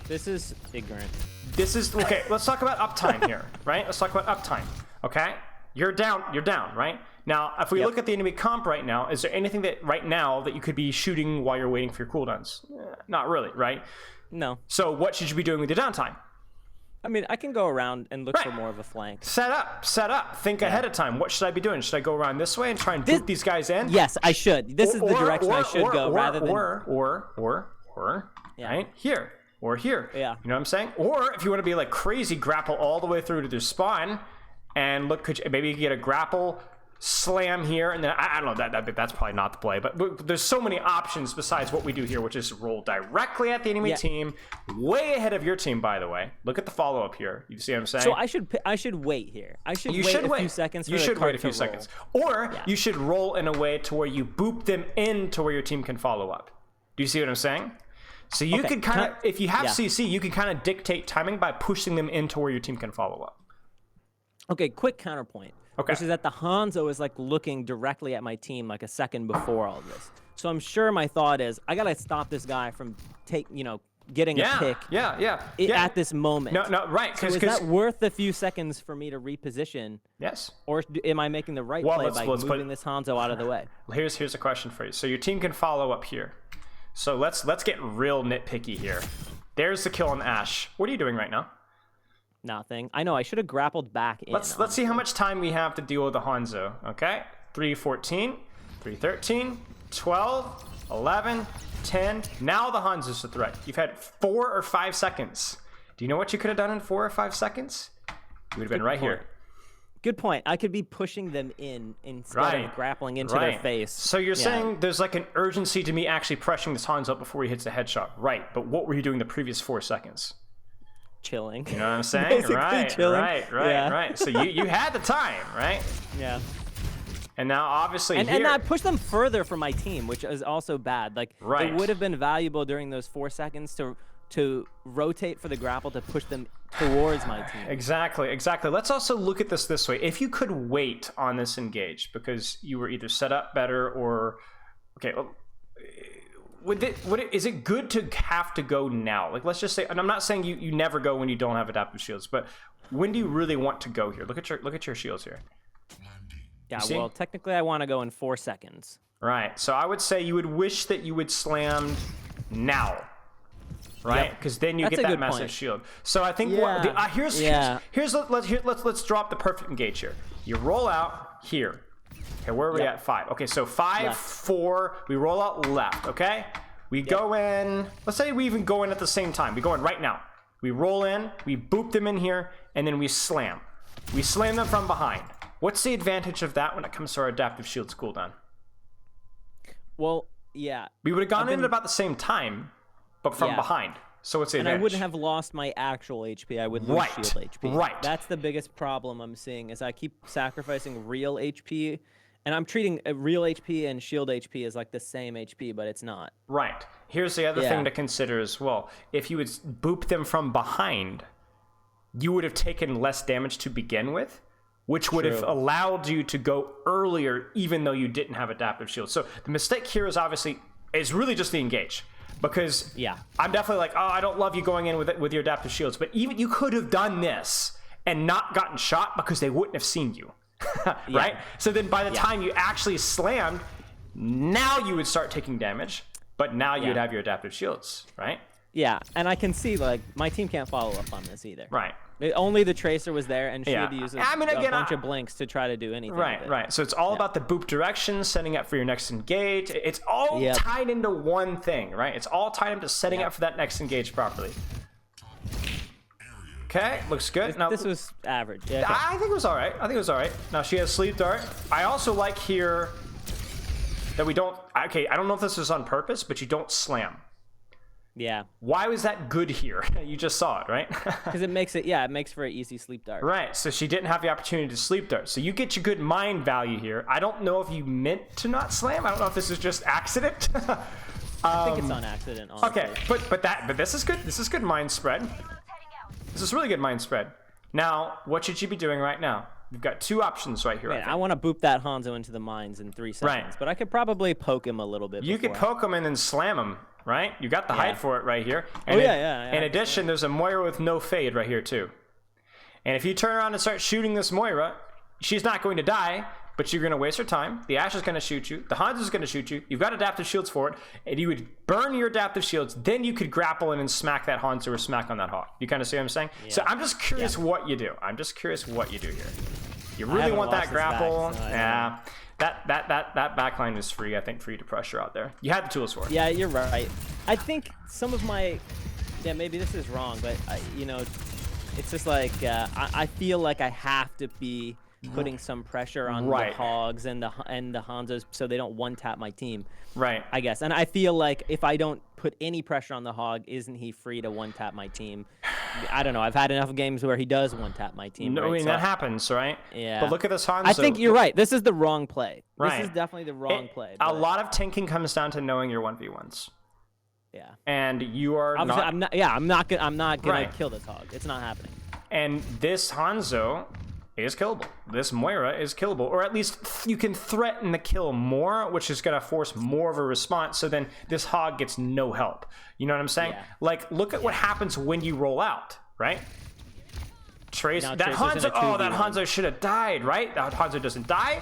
this is ignorant. Okay. Let's talk about uptime here, right? Let's talk about uptime. Okay. You're down, right? Now, if we look at the enemy comp right now, is there anything that right now that you could be shooting while you're waiting for your cooldowns? Not really, right? No. So what should you be doing with your downtime? I mean, I can go around and look for more of a flank. Set up. Think ahead of time. What should I be doing? Should I go around this way and try and boot these guys in? Yes, I should. This is the direction I should go rather than... right? Here. Or here. Yeah. You know what I'm saying? Or if you want to be like crazy, grapple all the way through to their spawn and look, maybe you get a grapple... slam here, and then I don't know, that's probably not the play, but there's so many options besides what we do here, which is roll directly at the enemy team, way ahead of your team, by the way. Look at the follow-up here. You see what I'm saying? So I should wait here. I should wait a few seconds for the card to roll. Or you should roll in a way to where you boop them into where your team can follow up. Do you see what I'm saying? So you could kind of, if you have CC, you can kind of dictate timing by pushing them into where your team can follow up. Okay, quick counterpoint. Okay. Which is that the Hanzo is like looking directly at my team like a second before all this. So I'm sure my thought is I gotta stop this guy from getting a pick. Yeah. At this moment. No, right. So is that worth the few seconds for me to reposition? Yes. Or am I making the right play by moving this Hanzo out of the way? Here's a question for you. So your team can follow up here. So let's get real nitpicky here. There's the kill on Ashe. What are you doing right now? Nothing. I know. I should have grappled back in. Let's see how much time we have to deal with the Hanzo. Okay. 3:14, 3:13, 12, 11, 10. Now the Hanzo's a threat. You've had 4 or 5 seconds. Do you know what you could have done in 4 or 5 seconds? You would have been right here. Good point. I could be pushing them in instead of grappling into their face. So you're saying there's like an urgency to me actually pressuring this Hanzo up before he hits a headshot. Right. But what were you doing the previous 4 seconds? Chilling. You know what I'm saying? Right. So you had the time, right? Yeah. And now obviously and I pushed them further from my team, which is also bad. Like it would have been valuable during those 4 seconds to rotate for the grapple to push them towards my team. Exactly. Let's also look at this way. If you could wait on this engage because you were either set up better or is it good to have to go now? Like, let's just say, and I'm not saying you never go when you don't have adaptive shields, but when do you really want to go here? Look at your shields here. Yeah, well, technically I want to go in 4 seconds. Right. So I would say you would wish that you would slam now. Right? Because then you get that massive shield. So I think let's drop the perfect engage here. You roll out here. Okay, where are we at? 5. Okay, so 5, left. 4, we roll out left, okay? We go in, let's say we even go in at the same time. We go in right now. We roll in, we boop them in here, and then we slam. We slam them from behind. What's the advantage of that when it comes to our adaptive shields cooldown? Well, yeah. We would have gone in at about the same time, but from behind. So what's the advantage? And I wouldn't have lost my actual HP. I would lose shield HP. Right. That's the biggest problem I'm seeing is I keep sacrificing real HP, and I'm treating real HP and shield HP as like the same HP, but it's not. Right. Here's the other thing to consider as well. If you would boop them from behind, you would have taken less damage to begin with, which would have allowed you to go earlier even though you didn't have adaptive shield. So the mistake here is really just the engage. Because I'm definitely like, I don't love you going in with your adaptive shields, but even you could have done this and not gotten shot because they wouldn't have seen you. Right? So then by the time you actually slammed, now you would start taking damage, but now you would have your adaptive shields, right? Yeah, and I can see like my team can't follow up on this either. Right. Only the Tracer was there, and she had to use a bunch of blinks to try to do anything. Right. So it's all about the boop direction, setting up for your next engage. It's all tied into one thing, right? It's all tied into setting up for that next engage properly. Okay, looks good. This was average. Yeah, okay. I think it was all right. Now she has sleep dart. I also like here that we don't. Okay, I don't know if this is on purpose, but you don't slam. Yeah. Why was that good here? You just saw it, right? Because it makes for an easy sleep dart. Right. So she didn't have the opportunity to sleep dart. So you get your good mind value here. I don't know if you meant to not slam. I don't know if this is just accident. I think it's on accident, honestly. Okay, but this is good. This is good mind spread. This is really good mind spread. Now, what should you be doing right now? You've got 2 options right here. I want to boop that Hanzo into the mines in 3 seconds, but I could probably poke him a little bit. You could poke him and then slam him, right? You got the height for it right here. And in addition, there's a Moira with no fade right here too. And if you turn around and start shooting this Moira, she's not going to die, but you're going to waste her time. The Ashe is going to shoot you. The Hanzo is going to shoot you. You've got adaptive shields for it, and you would burn your adaptive shields. Then you could grapple in and smack that Hanzo or smack on that Hawk. You kind of see what I'm saying? Yeah. So I'm just curious what you do. Here. You really want that grapple? That backline is free, I think, for you to pressure out there. You had the tools for it. Yeah, you're right. I think some of my, maybe this is wrong, but it's just like I feel like I have to be putting some pressure on the Hogs and the Hanzos so they don't one-tap my team. Right. I guess. And I feel like if I don't put any pressure on the Hog, isn't he free to one-tap my team? I don't know. I've had enough games where he does one-tap my team. No, right? I mean, that happens, right? Yeah. But look at this Hanzo. I think you're right. This is the wrong play. Right. This is definitely the wrong play. A lot of tanking comes down to knowing your 1v1s. Yeah. And you are I'm not gonna kill this Hog. It's not happening. And this Hanzo is killable. This Moira is killable, or at least you can threaten the kill more, which is going to force more of a response. So then this hog gets no help. You know what I'm saying? Yeah. Like, look at what happens when you roll out, right? Trace, that Hanzo, that Hanzo should have died, right? That Hanzo doesn't die.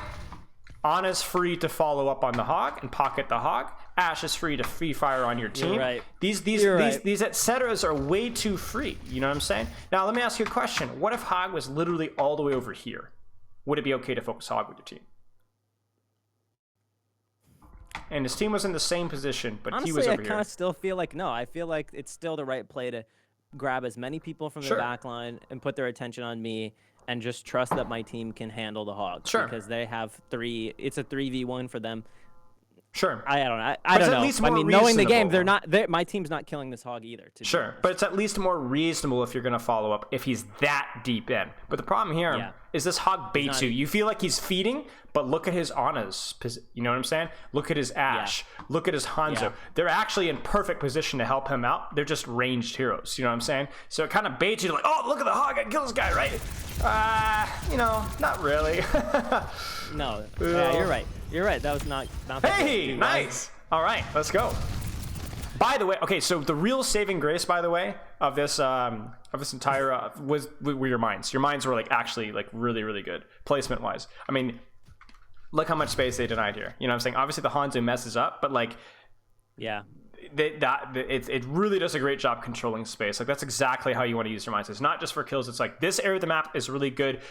Ana's free to follow up on the hog and pocket the hog. Ashe is free to free fire on your team. You're right. These et ceteras are way too free. You know what I'm saying? Now let me ask you a question. What if hog was literally all the way over here? Would it be okay to focus hog with your team? And his team was in the same position, but honestly, he was over here. I kind of still feel like no. I feel like it's still the right play to grab as many people from the back line and put their attention on me and just trust that my team can handle the hogs. Sure. Because they have it's a 3v1 for them. Sure. I don't know. I don't know. I mean, knowing the game, my team's not killing this hog either. Sure, but it's at least more reasonable if you're going to follow up if he's that deep in. But the problem here is this hog baits you. You feel like he's feeding, but look at his Ana's. You know what I'm saying? Look at his Ashe. Yeah. Look at his Hanzo. Yeah. They're actually in perfect position to help him out. They're just ranged heroes. You know what I'm saying? So it kind of baits you like, oh, look at the hog. I can kill this guy, right? You know, not really. No. Yeah, you're right. You're right. That was not hey, nice. All right, let's go. By the way, okay, so the real saving grace, by the way, of this entire were your mines. Your mines were like actually like really, really good placement wise. I mean, look how much space they denied here. You know what I'm saying? Obviously the Hanzo messes up, but like, yeah, it really does a great job controlling space. Like that's exactly how you want to use your mines. It's not just for kills. It's like this area of the map is really good.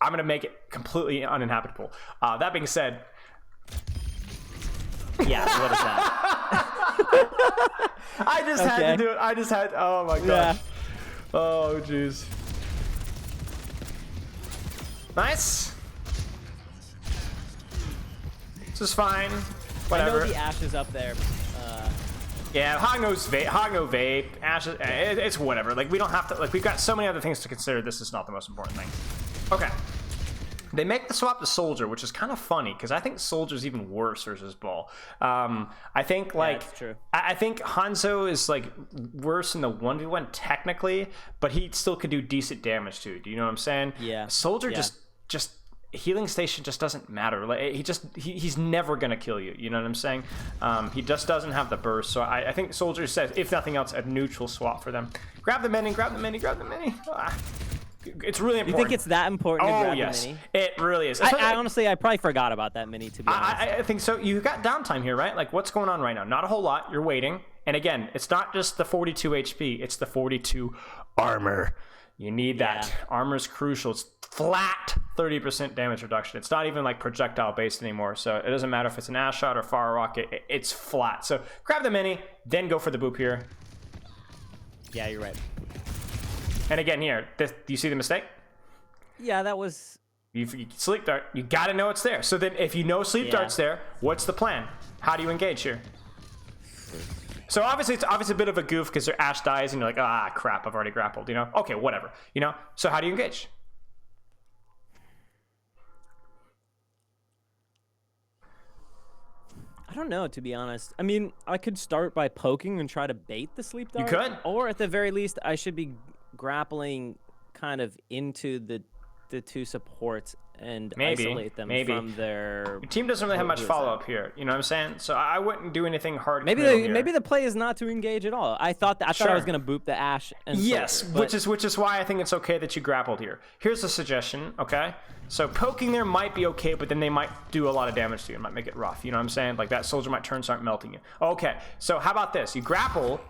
I'm gonna make it completely uninhabitable. That being said. Yeah, what is that? I just had to do it. Oh my gosh. Yeah. Oh jeez. Nice. This is fine. Whatever. I know the Ashe is up there. Yeah, Hog no vape. Ashe, it's whatever. Like we don't have to. Like we've got so many other things to consider. This is not the most important thing. Okay. They make the swap to Soldier, which is kind of funny because I think Soldier's even worse versus Ball. I think like that's true. I think Hanzo is like worse in the 1v1 technically, but he still could do decent damage too. Do you know what I'm saying? Yeah. Soldier just healing station just doesn't matter. Like he's never gonna kill you. You know what I'm saying? He just doesn't have the burst. So I think Soldier says, if nothing else, a neutral swap for them. Grab the mini. Grab the mini. Grab the mini. It's really important. You think it's that important to grab the mini? It really is. I honestly, I probably forgot about that mini, to be honest. I think so. You got downtime here, right? Like, what's going on right now? Not a whole lot. You're waiting. And again, it's not just the 42 HP. It's the 42 armor. You need that. Armor's crucial. It's flat 30% damage reduction. It's not even like projectile based anymore. So it doesn't matter if it's an Ashe shot or fire rocket. It's flat. So grab the mini, then go for the boop here. Yeah, you're right. And again here, do you see the mistake? Yeah, that was... You sleep dart, you gotta know it's there. So then if you know sleep dart's there, what's the plan? How do you engage here? So obviously it's a bit of a goof because their Ashe dies and you're like, ah, crap, I've already grappled, you know? Okay, whatever, you know? So how do you engage? I don't know, to be honest. I mean, I could start by poking and try to bait the sleep dart. You could. Or at the very least, I should be grappling kind of into the two supports and isolate them from their... Your team doesn't really have much follow-up here, you know what I'm saying? So I wouldn't do anything hard. Maybe the play is not to engage at all. I thought I was going to boop the Ashe. And Soldier, which is why I think it's okay that you grappled here. Here's a suggestion, okay? So poking there might be okay, but then they might do a lot of damage to you. It might make it rough, you know what I'm saying? Like that Soldier might turn, start melting you. Okay, so how about this? You grapple,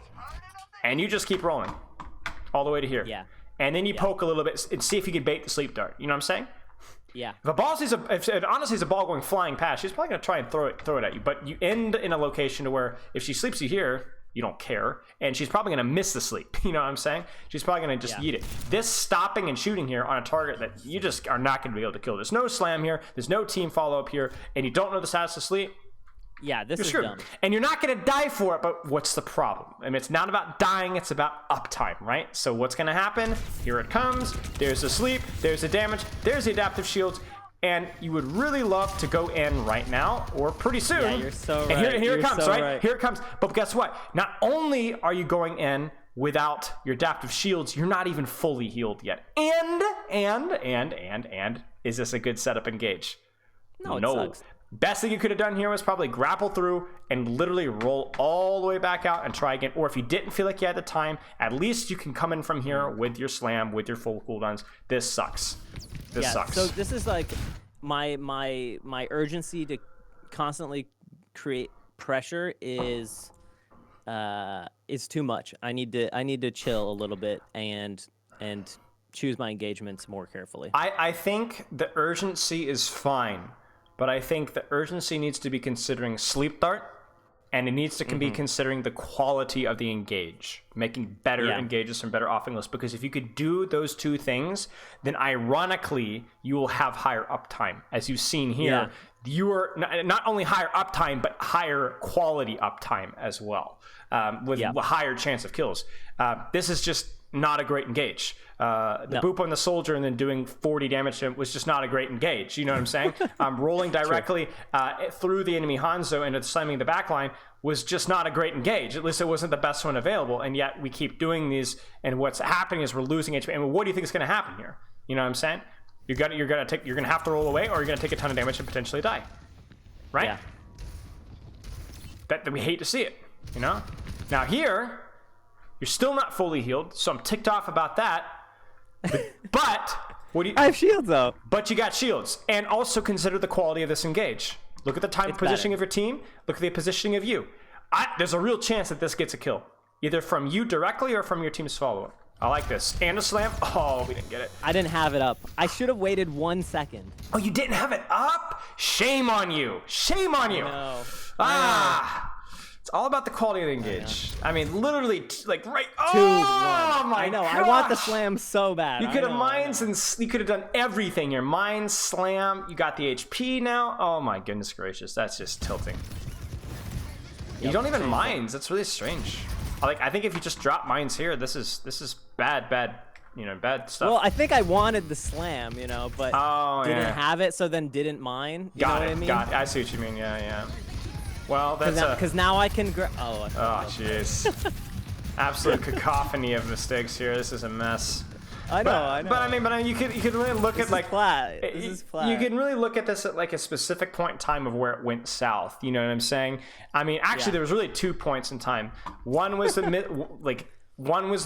and you just keep rolling all the way to here. Yeah. And then you poke a little bit and see if you can bait the sleep dart. You know what I'm saying? Yeah. If it honestly is a ball going flying past, she's probably gonna try and throw it at you. But you end in a location to where if she sleeps you here, you don't care, and she's probably gonna miss the sleep. You know what I'm saying? She's probably gonna just eat it. This stopping and shooting here on a target that you just are not gonna be able to kill. There's no slam here. There's no team follow up here, and you don't know the status of sleep. Yeah, this is dumb. And you're not going to die for it, but what's the problem? I mean, it's not about dying, it's about uptime, right? So what's going to happen? Here it comes. There's the sleep, there's the damage, there's the adaptive shields, and you would really love to go in right now or pretty soon. Yeah, you're so right. And here it comes, right? Here it comes. But guess what? Not only are you going in without your adaptive shields, you're not even fully healed yet. And is this a good setup engage? No, it sucks. Best thing you could have done here was probably grapple through and literally roll all the way back out and try again. Or if you didn't feel like you had the time, at least you can come in from here with your slam, with your full cooldowns. This sucks. This sucks. So this is like my urgency to constantly create pressure is too much. I need to chill a little bit and choose my engagements more carefully. I think the urgency is fine. But I think the urgency needs to be considering sleep dart, and it needs to be considering the quality of the engage, making better engages from better offing lists. Because if you could do those two things, then ironically, you will have higher uptime. As you've seen here, you are not only higher uptime, but higher quality uptime as well, with a higher chance of kills. This is just not a great engage. The boop on the soldier and then doing 40 damage to him was just not a great engage. You know what I'm saying? Rolling directly through the enemy Hanzo into slamming the backline was just not a great engage. At least it wasn't the best one available. And yet we keep doing these, and what's happening is we're losing HP. And what do you think is going to happen here? You know what I'm saying? You're gonna have to roll away, or you're gonna take a ton of damage and potentially die. Right? Yeah. That we hate to see it. You know? Now here, you're still not fully healed, so I'm ticked off about that. But what do you? I have shields though. But you got shields, and also consider the quality of this engage. Look at the time positioning of your team. Look at the positioning of you. There's a real chance that this gets a kill, either from you directly or from your team's follow-up. I like this. And a slam. Oh, we didn't get it. I didn't have it up. I should have waited 1 second. Oh, you didn't have it up? Shame on you. Shame on you. No. It's all about the quality of the engage. I mean, literally, like right. 2-1. Oh my! I know. Gosh. I want the slam so bad. You could have mines and you could have done everything. Your mines, slam. You got the HP now. Oh my goodness gracious! That's just tilting. You don't even mines. That's really strange. I think if you just drop mines here, this is bad, bad stuff. Well, I think I wanted the slam, but didn't have it, so then didn't mine. You know what I mean? Got it. I see what you mean. Yeah. Well, that's because now I can. Oh, jeez. Absolute cacophony of mistakes here. This is a mess. I know. But you could really look at like flat. This is flat. You can really look at this at like a specific point in time of where it went south. You know what I'm saying? I mean, actually, there was really 2 points in time. One was the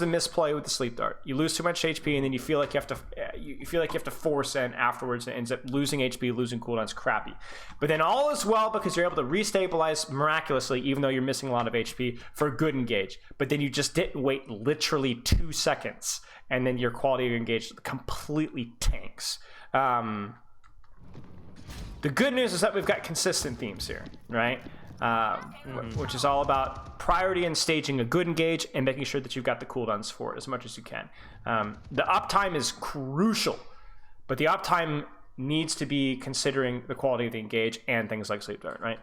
misplay with the sleep dart. You lose too much HP, and then you feel like you have to force in afterwards, and it ends up losing HP, losing cooldowns. Crappy. But then all is well because you're able to restabilize miraculously, even though you're missing a lot of HP for a good engage. But then you just didn't wait literally 2 seconds, and then your quality of engage completely tanks. The good news is that we've got consistent themes here, right? Which is all about priority and staging a good engage and making sure that you've got the cooldowns for it as much as you can. The uptime is crucial, but the uptime needs to be considering the quality of the engage and things like sleep dart, right?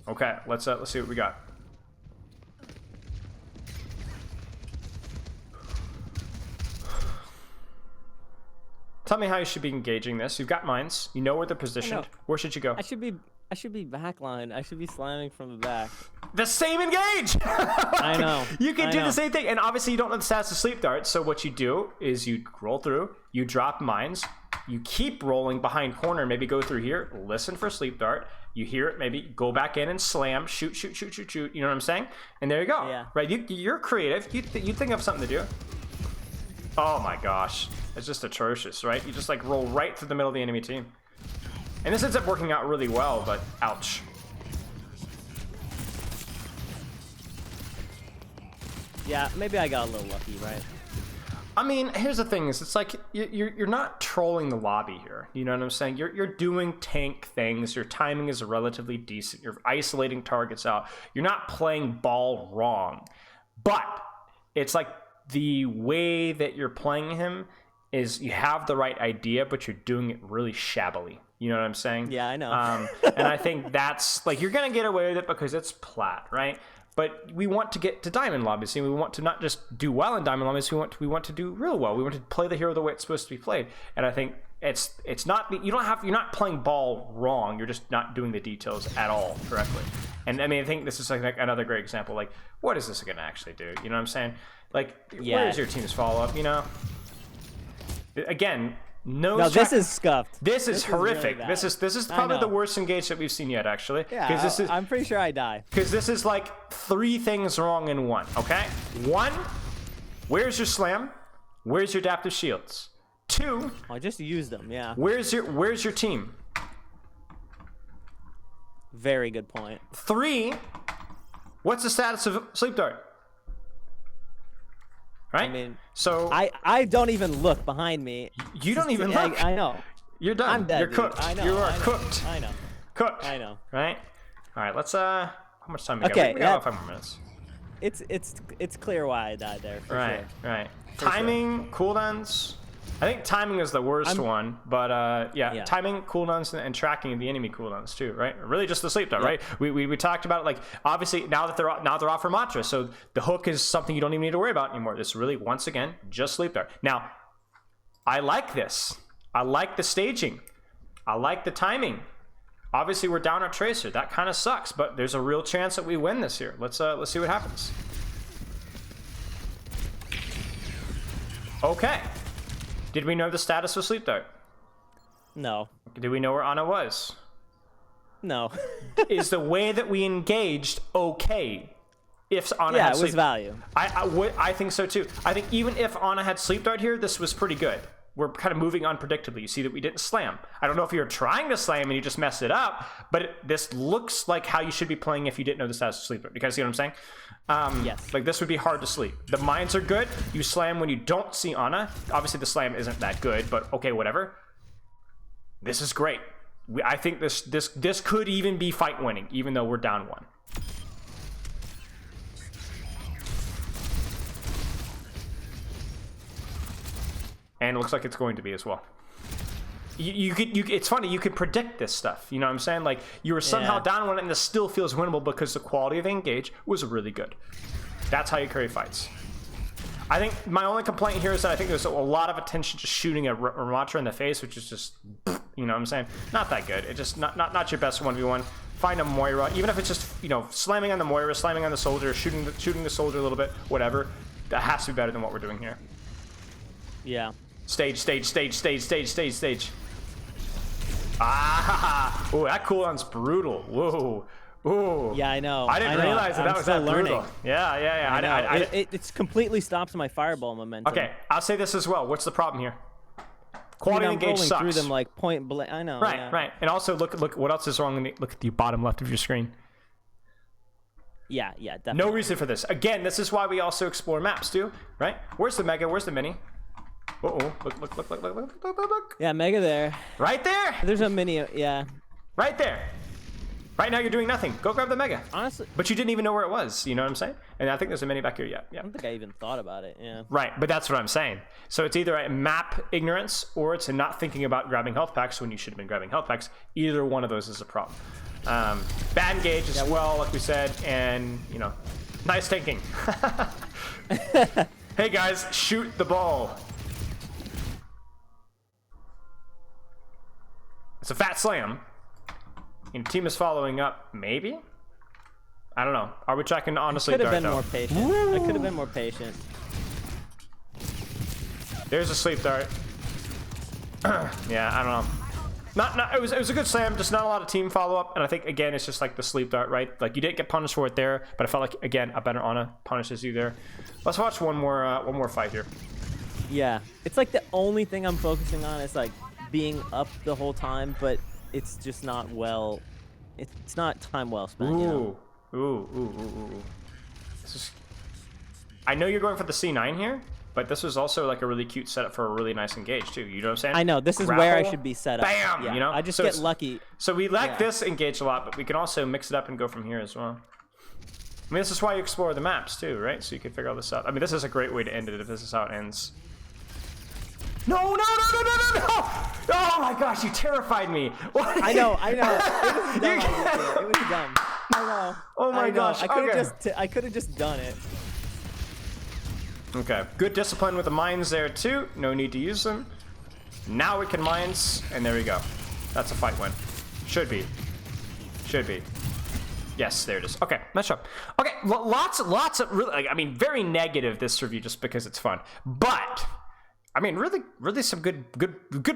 Okay, let's see what we got. Tell me how you should be engaging this. You've got mines. You know where they're positioned. Where should you go? I should be backline. I should be slamming from the back. The same engage! I know. You can do the same thing. And obviously you don't know the stats of sleep dart. So what you do is you roll through, you drop mines, you keep rolling behind corner, maybe go through here, listen for sleep dart. You hear it, maybe go back in and slam, shoot. You know what I'm saying? And there you go. Yeah. Right? You're creative. You think of something to do. Oh my gosh. It's just atrocious, right? You just like roll right through the middle of the enemy team. And this ends up working out really well, but ouch. Yeah, maybe I got a little lucky, right? I mean, here's the thing: it's like you're not trolling the lobby here. You know what I'm saying? You're doing tank things. Your timing is relatively decent. You're isolating targets out. You're not playing ball wrong, but it's like the way that you're playing him is you have the right idea, but you're doing it really shabbily. You know what I'm saying? Yeah, I know. And I think that's like, you're going to get away with it because it's plat, right? But we want to get to diamond lobbies. We want to not just do well in diamond lobbies. We want to do real well. We want to play the hero the way it's supposed to be played. And I think it's not, you're not playing ball wrong. You're just not doing the details at all correctly. And I mean, I think this is like another great example. Like, what is this going to actually do? You know what I'm saying? Like, where's your team's follow-up, you know? Again, no, this is scuffed. This is horrific. Really this is probably the worst engage that we've seen yet, actually. Yeah, I'm pretty sure I die. Because this is like 3 things wrong in one, okay? 1, where's your slam? Where's your adaptive shields? 2, I just used them, yeah. Where's your team? Very good point. 3, what's the status of Sleep Dart? Right? I mean, so I don't even look behind me. You don't even look. I know. You're done. I'm dead, You're cooked. I know. You are cooked. I know. Cooked. I know. Right? All right, let's how much time we got? Okay, we got about 5 more minutes. It's clear why I died there, for sure. Right. Timing, cooldowns. I think timing is the worst one, but yeah, timing, cooldowns, and tracking the enemy cooldowns too, right? Really, just the sleep dart, right? We talked about it, like, obviously now they're off for Matra, so the hook is something you don't even need to worry about anymore. This really, once again, just sleep dart. Now, I like this. I like the staging. I like the timing. Obviously, we're down our Tracer. That kind of sucks, but there's a real chance that we win this here. Let's see what happens. Okay. Did we know the status of Sleep Dart? No. Did we know where Ana was? No. Is the way that we engaged okay? If Ana had it was value. I think so too. I think even if Ana had Sleep Dart here, this was pretty good. We're kind of moving unpredictably. You see that we didn't slam. I don't know if you're trying to slam and you just messed it up, but this looks like how you should be playing if you didn't know the status of Sleep Dart. You guys see what I'm saying? Yes. Like, this would be hard to sleep. The mines are good. You slam when you don't see Ana. Obviously, the slam isn't that good, but okay, whatever. This is great. I think this could even be fight winning, even though we're down 1. And it looks like it's going to be as well. It's funny, you could predict this stuff. You know what I'm saying? Like, you were somehow down 1 and this still feels winnable because the quality of the engage was really good. That's how you carry fights. I think my only complaint here is that I think there's a lot of attention to shooting a Ramattra in the face, which is just, you know what I'm saying? Not that good. It's just not your best 1v1. Find a Moira, even if it's just, you know, slamming on the Moira, slamming on the soldier, shooting the soldier a little bit, whatever. That has to be better than what we're doing here. Yeah. Stage. Ah! Oh, that cooldown's brutal. Whoa. Ooh. Yeah, I know. I didn't realize that was that brutal. Yeah. It completely stops my fireball momentum. Okay, I'll say this as well. What's the problem here? Quality engage sucks. Through them like point blank. I know. Right. And also look what else is wrong. Look at the bottom left of your screen. Yeah, definitely. No reason for this. Again, this is why we also explore maps too, right? Where's the Mega? Where's the Mini? Uh-oh. Look. Yeah, Mega there. Right there. There's a Mini, yeah. Right there. Right now you're doing nothing. Go grab the Mega. Honestly. But you didn't even know where it was. You know what I'm saying? And I think there's a Mini back here. Yeah. I don't think I even thought about it. Yeah. Right, but that's what I'm saying. So it's either a map ignorance or it's a not thinking about grabbing health packs when you should have been grabbing health packs. Either one of those is a problem. Bad engage as well, like we said, and, you know, nice thinking. Hey guys, shoot the ball. It's a fat slam. And team is following up, maybe? I don't know. Are we checking honestly? I could have been more patient. I could have been more patient. There's a sleep dart. Yeah, I don't know. It was a good slam, just not a lot of team follow up. And I think again, it's just like the sleep dart, right? Like you didn't get punished for it there, but I felt like again a better Ana punishes you there. Let's watch one more fight here. Yeah, it's like the only thing I'm focusing on is like being up the whole time, but it's just not well. It's not time well spent. Ooh, you know? Ooh. This is. I know you're going for the C9 here, but this was also like a really cute setup for a really nice engage too. You know what I'm saying? I know this is where I should be set up. Bam! Yeah, You know, I just get lucky. So we like this engage a lot, but we can also mix it up and go from here as well. I mean, this is why you explore the maps too, right? So you can figure all this out. I mean, this is a great way to end it if this is how it ends. No! Oh my gosh, you terrified me. What? I know. It was dumb. It was dumb. I know. Oh my gosh. I could have just done it. Okay. Good discipline with the mines there too. No need to use them. Now we can mines, and there we go. That's a fight win. Should be. Yes, there it is. Okay, nice job. Okay, lots of really, like, I mean, very negative this review just because it's fun, but I mean, really some good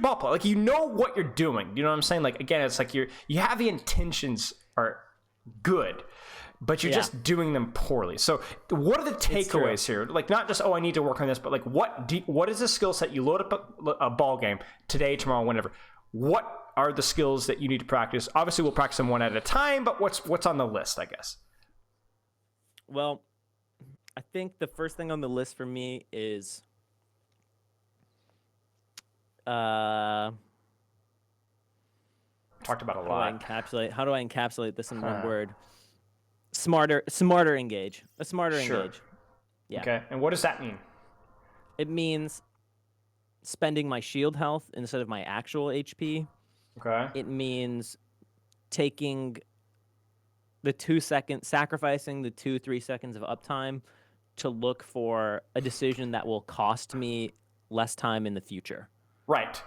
ball play. Like, you know what you're doing. You know what I'm saying? Like, again, it's like you have the intentions are good, but you're just doing them poorly. So what are the takeaways here? Like, not just, oh, I need to work on this, but like, what is the skill set? You load up a ball game today, tomorrow, whenever. What are the skills that you need to practice? Obviously, we'll practice them one at a time, but what's on the list, I guess? Well, I think the first thing on the list for me is talked about a lot. How do I encapsulate this in one word? Smarter engage. A smarter engage. Yeah. Okay. And what does that mean? It means spending my shield health instead of my actual HP. Okay. It means sacrificing the 2-3 seconds of uptime to look for a decision that will cost me less time in the future. Right.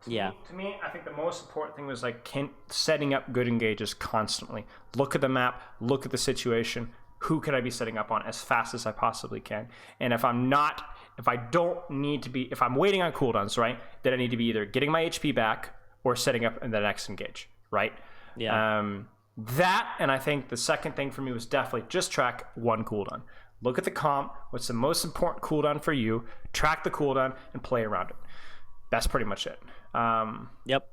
Yeah. To me, I think the most important thing was like setting up good engages constantly. Look at the map, look at the situation. Who could I be setting up on as fast as I possibly can? And if I'm waiting on cooldowns, right, then I need to be either getting my HP back or setting up in the next engage, right? Yeah. That, and I think the second thing for me was definitely just track one cooldown. Look at the comp, what's the most important cooldown for you, track the cooldown, and play around it. That's pretty much it. Yep.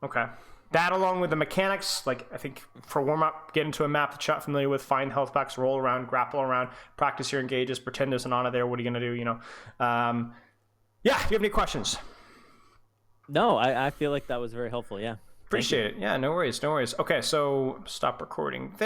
Okay. That, along with the mechanics, like, I think for warm-up, get into a map that you're not familiar with, find health packs, roll around, grapple around, practice your engages, pretend there's an Ana there, what are you going to do, you know? Yeah, do you have any questions? No, I feel like that was very helpful, yeah. Appreciate it. Yeah, no worries. Okay, so stop recording there.